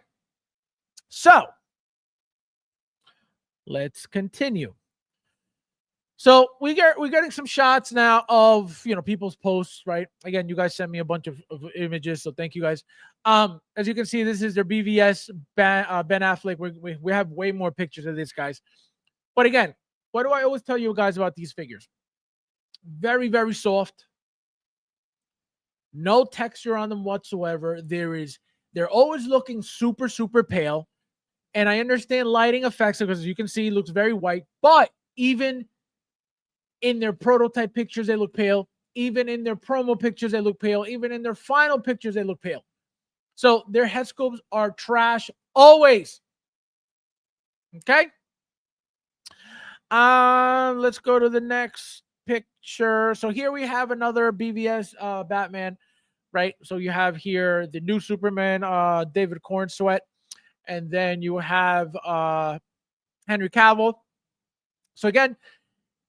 So let's continue. So we're getting some shots now of, you know, people's posts, right? Again, you guys sent me a bunch of images, so thank you guys. As you can see, this is their BVS Ben Affleck. We have way more pictures of this, guys. But again, what do I always tell you guys about these figures? Very, very soft. No texture on them whatsoever. They're always looking super, super pale. And I understand lighting effects, because as you can see, it looks very white. But even in their prototype pictures, they look pale. Even in their promo pictures, they look pale. Even in their final pictures, they look pale. So their head sculpts are trash always. Okay? Let's go to the next picture. So here we have another BVS Batman, right? So you have here the new Superman, David Cornsweat, and then you have Henry Cavill. So again,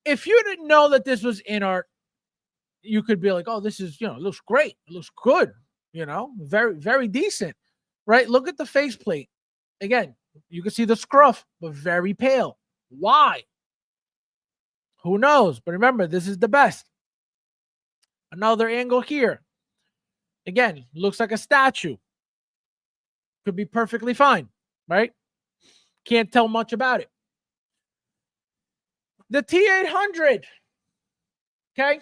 if you didn't know that this was in art, you could be like, oh, this is, it looks great. It looks good. Very, very decent, right? Look at the faceplate. Again, you can see the scruff, but very pale. Why? Who knows? But remember, this is the best. Another angle here. Again, looks like a statue. Could be perfectly fine, right? Can't tell much about it. The T800. Okay.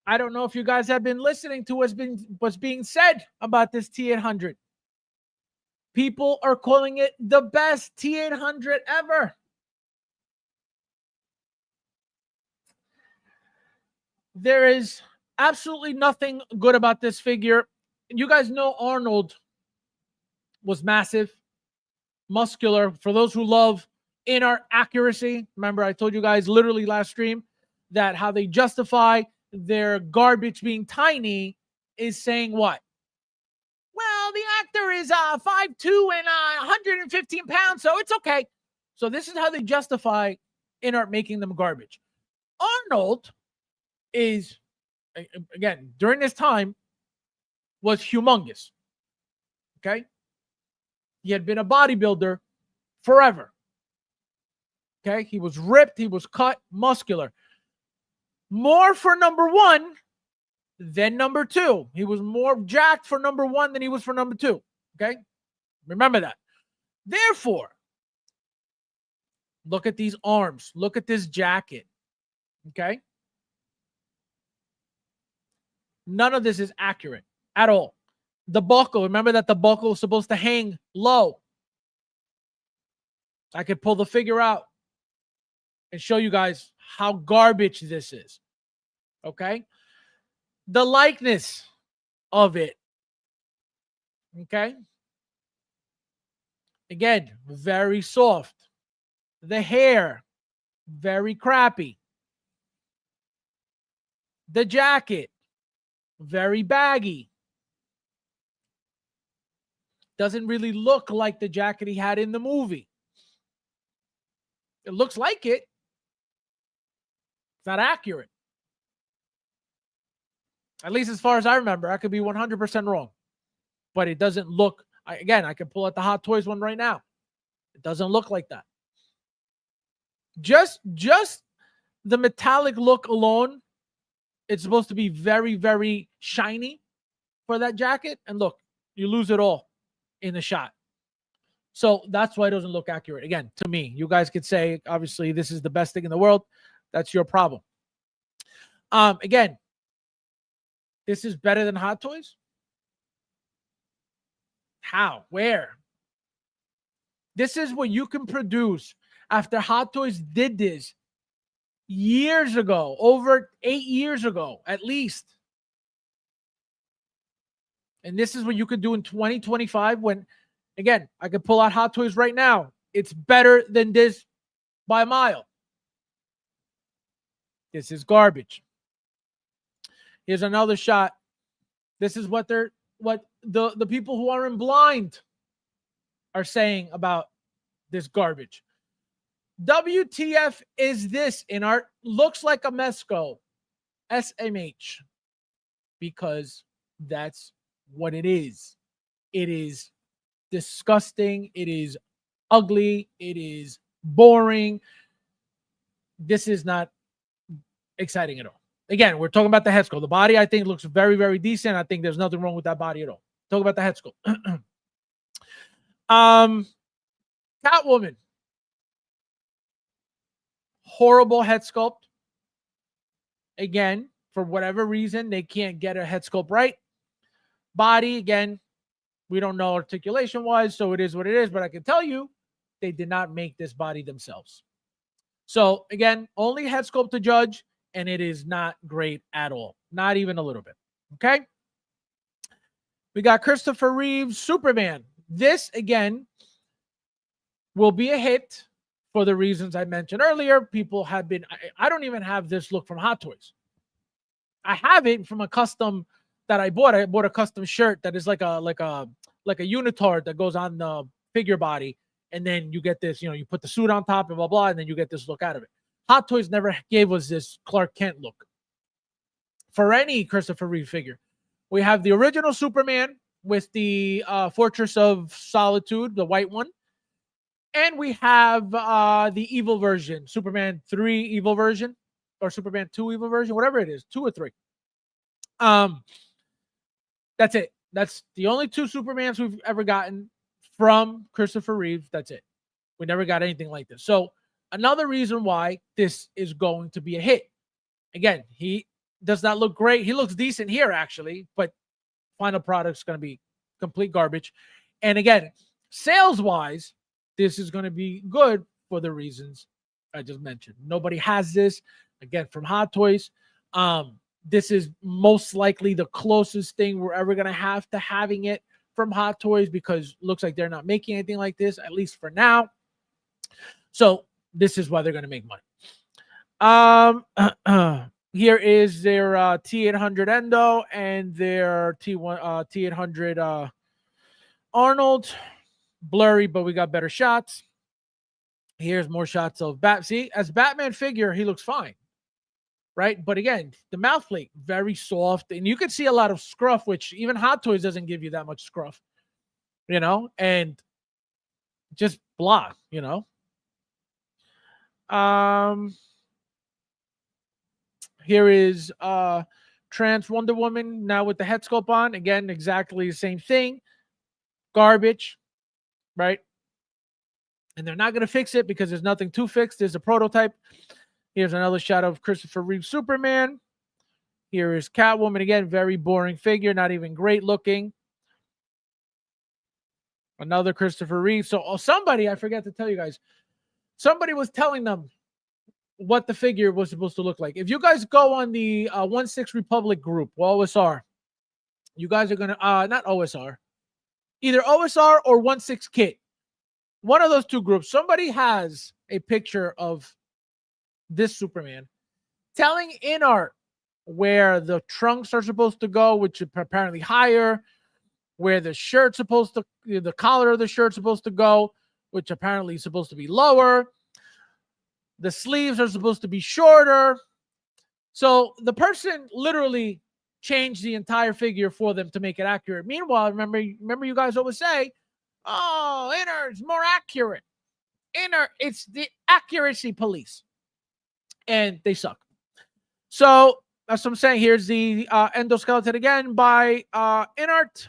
I don't know if you guys have been listening to what's being said about this T800. People are calling it the best T800 ever. There is absolutely nothing good about this figure. You guys know Arnold was massive, muscular. For those who love inner accuracy, remember I told you guys literally last stream that how they justify their garbage being tiny is saying what? Well, the actor is 5'2" and 115 pounds, so it's okay. So this is how they justify inner making them garbage. Arnold is, again, during this time, was humongous. Okay? He had been a bodybuilder forever. Okay? He was ripped, he was cut, muscular. More for number one than number two. He was more jacked for number one than he was for number two. Okay? Remember that. Therefore, look at these arms. Look at this jacket. Okay? None of this is accurate at all. The buckle, remember that the buckle was supposed to hang low. I could pull the figure out and show you guys how garbage this is. Okay? The likeness of it. Okay? Again, very soft. The hair, very crappy. The jacket, very baggy. Doesn't really look like the jacket he had in the movie. It looks like it. It's not accurate. At least as far as I remember. I could be 100% wrong. But it doesn't look, again, I can pull out the Hot Toys one right now. It doesn't look like that. Just the metallic look alone, it's supposed to be very, very shiny for that jacket. And look, you lose it all in the shot. So that's why it doesn't look accurate. Again, to me, you guys could say, obviously, this is the best thing in the world. That's your problem. Again, this is better than Hot Toys? How? Where? This is what you can produce after Hot Toys did this years ago, over 8 years ago, at least. And this is what you could do in 2025 when, again, I could pull out Hot Toys right now. It's better than this by a mile. This is garbage. Here's another shot. This is what the people who aren't blind are saying about this garbage. WTF is this in art? Looks like a Mesco. SMH. Because that's what it is. It is disgusting. It is ugly. It is boring. This is not exciting at all. Again, we're talking about the head sculpt. The body, I think, looks very, very decent. I think there's nothing wrong with that body at all. Talk about the head sculpt. Catwoman. Horrible head sculpt. Again, for whatever reason, they can't get a head sculpt right. Body, again, we don't know articulation-wise, so it is what it is. But I can tell you, they did not make this body themselves. So, again, only head sculpt to judge, and it is not great at all. Not even a little bit. Okay? We got Christopher Reeve's Superman. This, again, will be a hit for the reasons I mentioned earlier. People have been, I don't even have this look from Hot Toys. I have it from a custom that I bought. I bought a custom shirt that is like a unitard that goes on the figure body. And then you get this, you put the suit on top and blah, blah, and then you get this look out of it. Hot Toys never gave us this Clark Kent look. for any Christopher Reeve figure. We have the original Superman with the Fortress of Solitude, the white one. And we have the evil version, Superman 3 evil version, or Superman 2 evil version, whatever it is, 2 or 3. That's it. That's the only 2 Supermans we've ever gotten from Christopher Reeve. That's it. We never got anything like this. So another reason why this is going to be a hit. Again, he does not look great. He looks decent here, actually, but final product's going to be complete garbage. And again, sales-wise, this is going to be good for the reasons I just mentioned. Nobody has this. Again, from Hot Toys. This is most likely the closest thing we're ever going to have to having it from Hot Toys, because it looks like they're not making anything like this, at least for now. So this is why they're going to make money. Here is their T800 Endo and their T800 Arnold. Blurry, but we got better shots. Here's more shots of See, as Batman figure, he looks fine, right? But again, the mouth plate, very soft, and you can see a lot of scruff, which even Hot Toys doesn't give you that much scruff, and just blah, Here is Trans Wonder Woman now with the head sculpt on. Again, exactly the same thing. Garbage, right? And they're not going to fix it because there's nothing to fix. There's a prototype. Here's another shot of Christopher Reeve Superman. Here is Catwoman. Again, very boring figure, not even great looking. Another Christopher Reeve. So somebody, I forgot to tell you guys, somebody was telling them what the figure was supposed to look like. If you guys go on the 1/6 Republic group, OSR, you guys are going to, not OSR, either OSR or 1/6 Kit. One of those two groups, somebody has a picture of this Superman telling in art where the trunks are supposed to go, which is apparently higher, where the shirt's supposed to, the collar of the shirt's supposed to go, which apparently is supposed to be lower. The sleeves are supposed to be shorter. So the person literally changed the entire figure for them to make it accurate. Meanwhile, remember you guys always say, oh, inner is more accurate. Inner, it's the accuracy police. And they suck. So that's what I'm saying. Here's the endoskeleton again by Inart.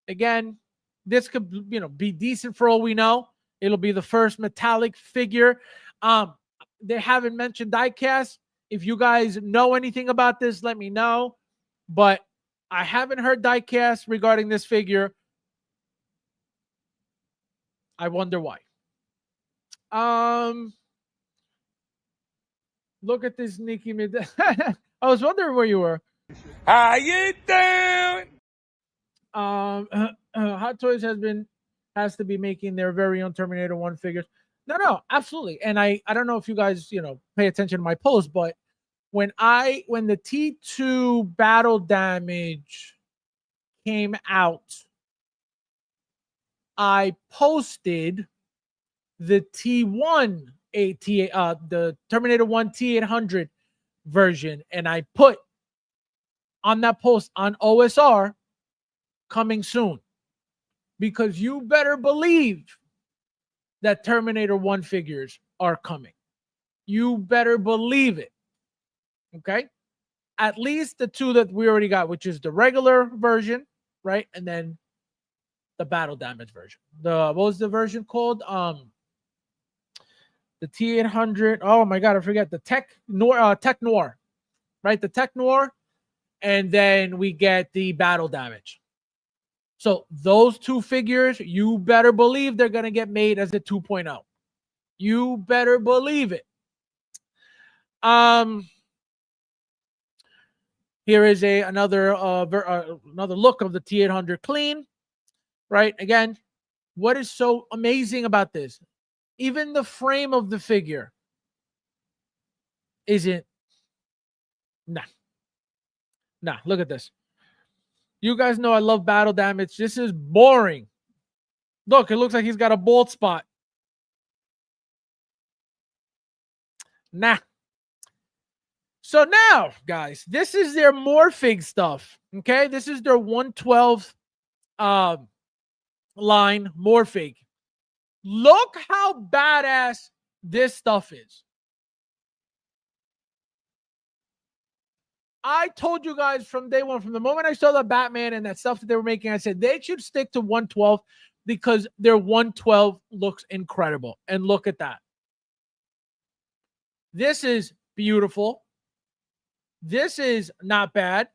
Again, this could be decent for all we know. It'll be the first metallic figure. They haven't mentioned diecast. If you guys know anything about this, let me know. But I haven't heard diecast regarding this figure. I wonder why. Look at this Nicki Minaj. I was wondering where you were. How you doing? Hot Toys has to be making their very own Terminator 1 figures. No, absolutely. And I don't know if you guys, pay attention to my post, but when the T2 Battle Damage came out, I posted the T1 the Terminator 1 T800 version, and I put on that post on OSR, coming soon, because you better believe that Terminator 1 figures are coming. You better believe it. Okay? At least the 2 that we already got, which is the regular version, right? And then the battle damage version. What was the version called? The T800. Oh my God, I forget. The Tech Noir, right? The Tech Noir. And then we get the battle damage. So those 2 figures, you better believe they're going to get made as a 2.0. You better believe it. Here is another look of the T800 clean, right? Again, what is so amazing about this? Even the frame of the figure isn't. Nah, look at this. You guys know I love battle damage. This is boring. Look, it looks like he's got a bald spot. Nah. So now, guys, this is their Morphig stuff. Okay, this is their 112 line Morphig. Look how badass this stuff is. I told you guys from day one, from the moment I saw the Batman and that stuff that they were making, I said they should stick to 112 because their 112 looks incredible. And look at that. This is beautiful. This is not bad.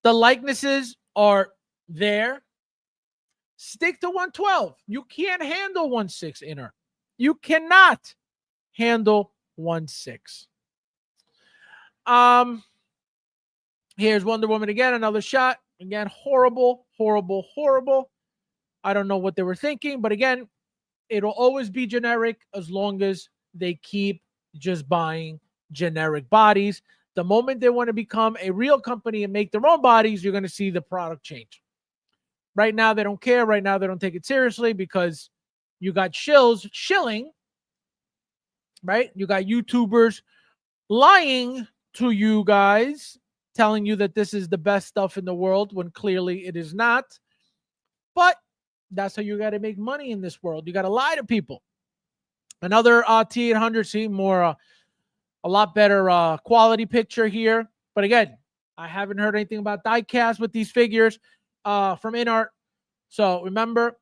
The likenesses are there. Stick to 112. You can't handle 1.6 inner. You cannot handle 1.6. Here's Wonder Woman again, another shot. Again, horrible, horrible, horrible. I don't know what they were thinking, but again, it'll always be generic as long as they keep just buying generic bodies. The moment they want to become a real company and make their own bodies, you're going to see the product change. Right now, they don't care. Right now, they don't take it seriously because you got shilling, right? You got YouTubers lying to you guys, telling you that this is the best stuff in the world when clearly it is not. But that's how you got to make money in this world. You got to lie to people. Another T800, see more, a lot better quality picture here. But again, I haven't heard anything about diecast with these figures from InArt. So remember,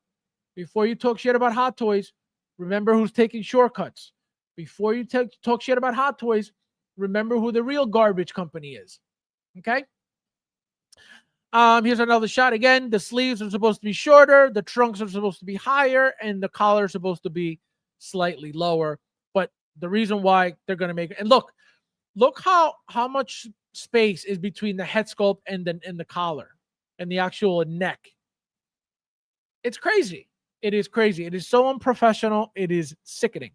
before you talk shit about Hot Toys, remember who's taking shortcuts. Before you talk shit about Hot Toys, remember who the real garbage company is. Okay? Here's another shot again. The sleeves are supposed to be shorter, the trunks are supposed to be higher, and the collar is supposed to be slightly lower. But the reason why they're going to make it, and look how much space is between the head sculpt and the collar and the actual neck. It's crazy. It is crazy. It is so unprofessional. It is sickening.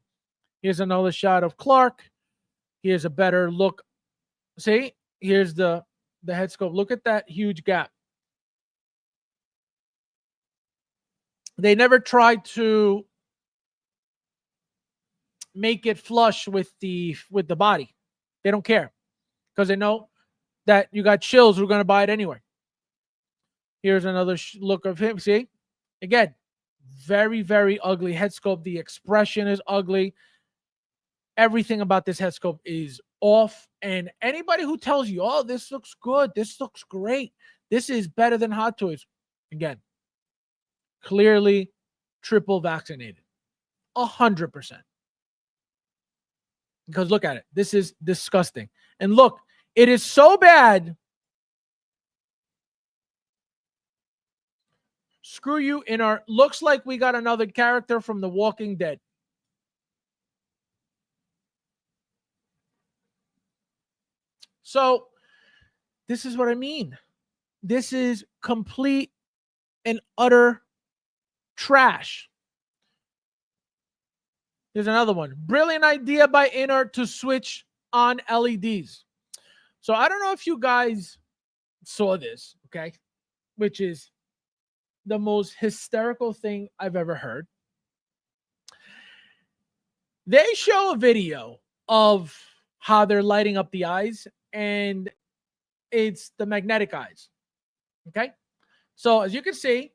Here's another shot of Clark. Here's a better look. See, here's the head sculpt. Look at that huge gap. They never tried to make it flush with the body. They don't care because they know that you got chills who are going to buy it anyway. Here's another look of him. See, again, very, very ugly head sculpt. The expression is ugly. Everything about this head sculpt is off. And anybody who tells you, oh, this looks good, this looks great, this is better than Hot Toys, again, clearly triple vaccinated. 100%. Because look at it. This is disgusting. And look, it is so bad. Screw you, InArt. Looks like we got another character from The Walking Dead. So this is what I mean. This is complete and utter trash. Here's another one. Brilliant idea by InArt to switch on LEDs. So I don't know if you guys saw this, okay? Which is the most hysterical thing I've ever heard. They show a video of how they're lighting up the eyes, and it's the magnetic eyes. Okay? So as you can see,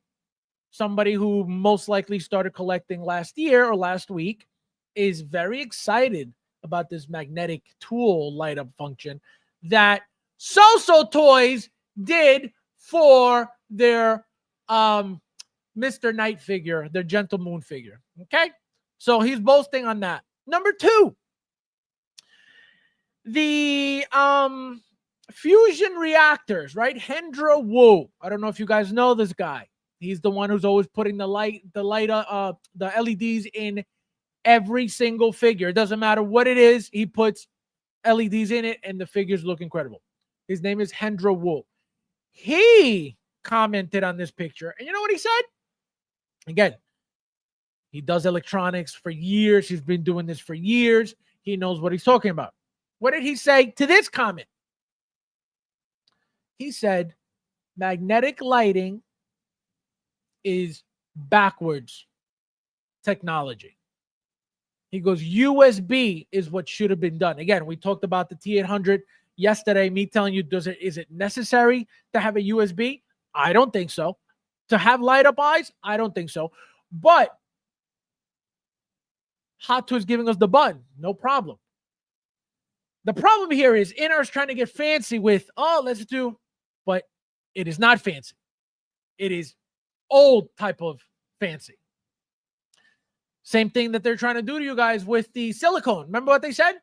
somebody who most likely started collecting last year or last week is very excited about this magnetic tool light up function that So Toys did for their Mr. Knight figure, their Gentle Moon figure. Okay? So he's boasting on that. Number two, the fusion reactors, right? Hendra Wu. I don't know if you guys know this guy. He's the one who's always putting the LEDs in every single figure. It doesn't matter what it is, he puts LEDs in it and the figures look incredible. His name is Hendra Wu. He commented on this picture, and you know what he said? Again, he does electronics for years. He's been doing this for years. He knows what he's talking about. What did he say to this comment? He said, magnetic lighting is backwards technology. He goes, USB is what should have been done. Again, we talked about the T800 yesterday. Me telling you, is it necessary to have a USB? I don't think so. To have light up eyes? I don't think so. But Hot Toys giving us the button, no problem. The problem here is InArt's trying to get fancy with, but it is not fancy. It is old type of fancy. Same thing that they're trying to do to you guys with the silicone. Remember what they said?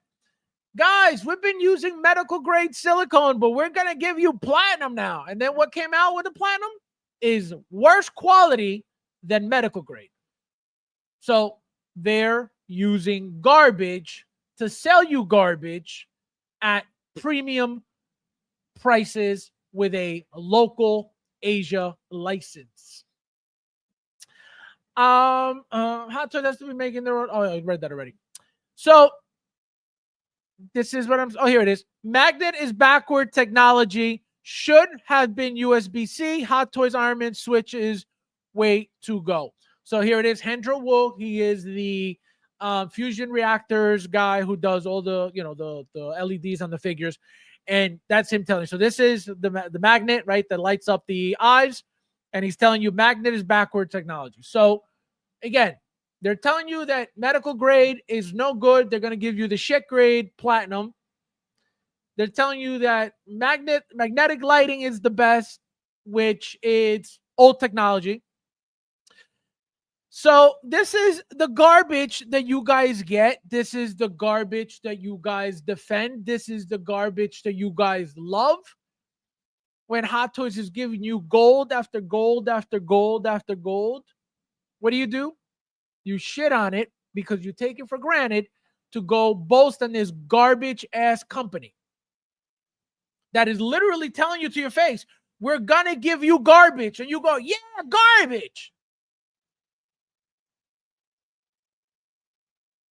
Guys, we've been using medical grade silicone, but we're going to give you platinum now. And then what came out with the platinum is worse quality than medical grade. So they're using garbage to sell you garbage at premium prices with a local Asia license. Hot Toys has to be making their own. Oh, I read that already. So this is what here it is. Magnet is backward technology. Should have been USB-C. Hot Toys Iron Man switch is way to go. So here it is. Hendra Wu. He is the fusion reactors guy who does all the LEDs on the figures, and that's him telling you. So this is the magnet, right, that lights up the eyes, and he's telling you magnet is backward technology. So again, they're telling you that medical grade is no good. They're going to give you the shit grade platinum. They're telling you that magnetic lighting is the best, which is old technology. So this is the garbage that you guys get. This is the garbage that you guys defend. This is the garbage that you guys love. When Hot Toys is giving you gold after gold after gold after gold, what do? You shit on it because you take it for granted to go boast on this garbage-ass company that is literally telling you to your face, we're going to give you garbage. And you go, yeah, garbage.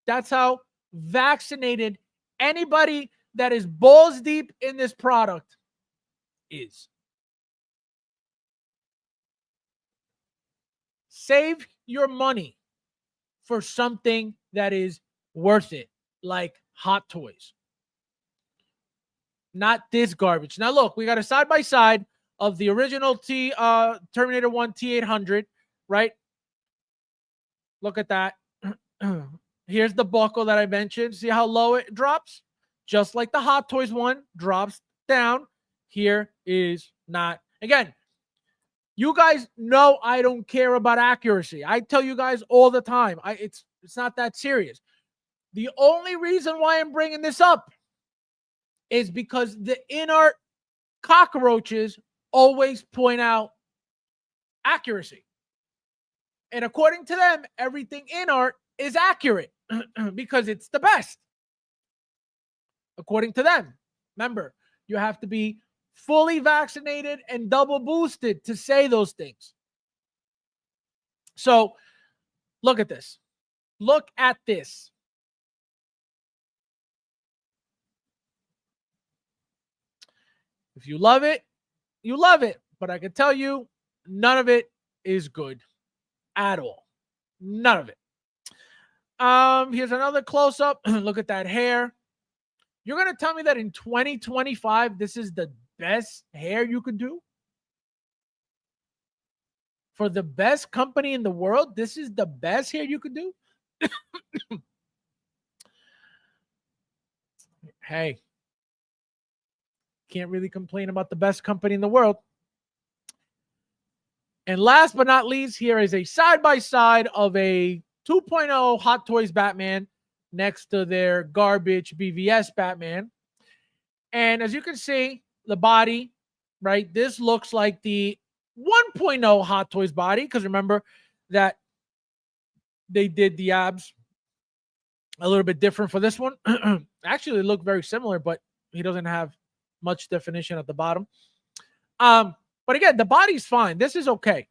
That's how vaccinated anybody that is balls deep in this product is. Save your money for something that is worth it, like Hot Toys. Not this garbage. Now, look, we got a side-by-side of the original Terminator 1 T800, right? Look at that. Here's the buckle that I mentioned. See how low it drops? Just like the Hot Toys one drops down. Here is not. Again, you guys know I don't care about accuracy. I tell you guys all the time. It's not that serious. The only reason why I'm bringing this up is because the InArt cockroaches always point out accuracy. And according to them, everything InArt is accurate because it's the best. According to them. Remember, you have to be fully vaccinated and double boosted to say those things. So, look at this. Look at this. If you love it, you love it. But I can tell you, none of it is good at all. None of it. Here's another close-up. Look at that hair. You're going to tell me that in 2025, this is the best hair you could do? For the best company in the world, this is the best hair you could do? Hey, can't really complain about the best company in the world. And last but not least, here is a side-by-side of a 2.0 Hot Toys Batman next to their garbage BVS Batman. And as you can see, the body, right? This looks like the 1.0 Hot Toys body, because remember that they did the abs a little bit different for this one. Actually, they look very similar, but he doesn't have much definition at the bottom. But again, the body's fine. This is okay.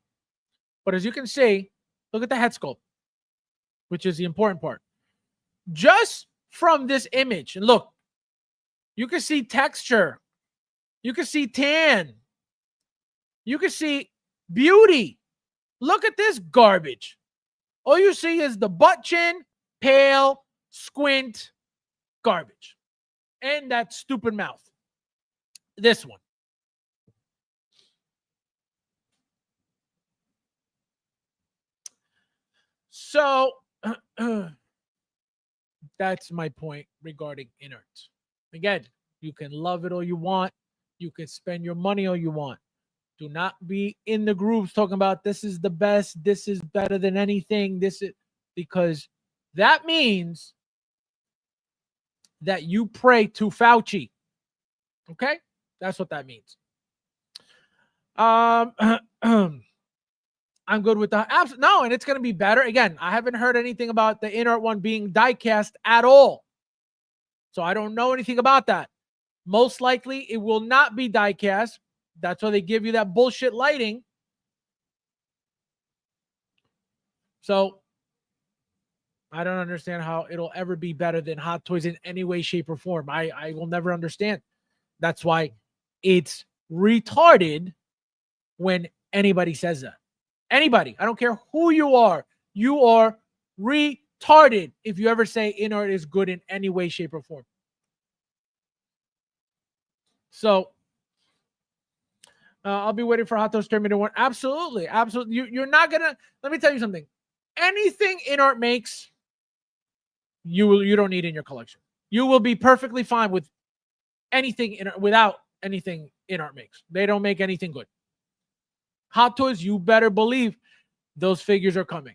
But as you can see, look at the head sculpt, which is the important part. Just from this image, and look, you can see texture. You can see tan. You can see beauty. Look at this garbage. All you see is the butt chin, pale, squint, garbage. And that stupid mouth. This one. So that's my point regarding inerts. Again, you can love it all you want. You can spend your money all you want. Do not be in the groups talking about this is the best, this is better than anything, this is, because that means that you pray to Fauci. Okay? That's what that means. I'm good with the no, and it's going to be better. Again, I haven't heard anything about the inert one being die-cast at all. So I don't know anything about that. Most likely it will not be die-cast. That's why they give you that bullshit lighting. So I don't understand how it'll ever be better than Hot Toys in any way, shape, or form. I will never understand. That's why it's retarded when anybody says that. Anybody. I don't care who you are. You are retarded if you ever say inert is good in any way, shape, or form. So I'll be waiting for Hot Toys Terminator 1. Absolutely. Absolutely. You're not going to, let me tell you something. Anything inert makes, you don't need in your collection. You will be perfectly fine with anything without anything inert makes. They don't make anything good. Hot Toys, you better believe those figures are coming.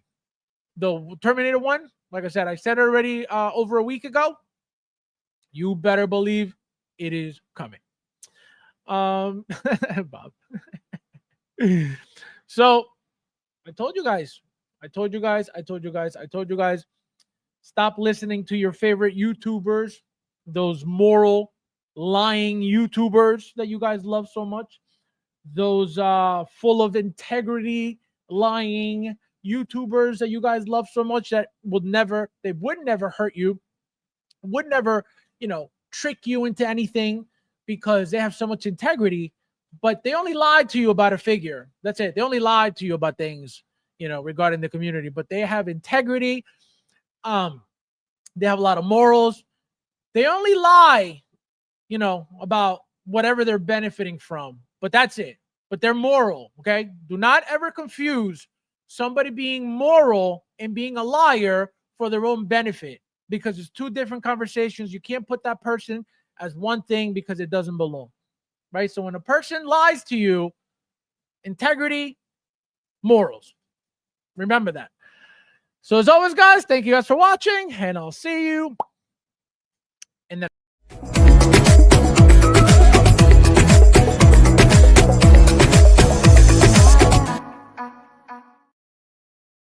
The Terminator 1, like I said it already over a week ago. You better believe it is coming. Bob. So I told you guys. Stop listening to your favorite YouTubers, those moral, lying YouTubers that you guys love so much. Those full of integrity, lying YouTubers that you guys love so much that would never hurt you, would never, trick you into anything because they have so much integrity, but they only lied to you about a figure. That's it. They only lied to you about things, regarding the community, but they have integrity. They have a lot of morals. They only lie, about whatever they're benefiting from, but that's it. But they're moral, okay? Do not ever confuse somebody being moral and being a liar for their own benefit, because it's two different conversations. You can't put that person as one thing because it doesn't belong, right? So when a person lies to you, integrity, morals. Remember that. So as always, guys, thank you guys for watching, and I'll see you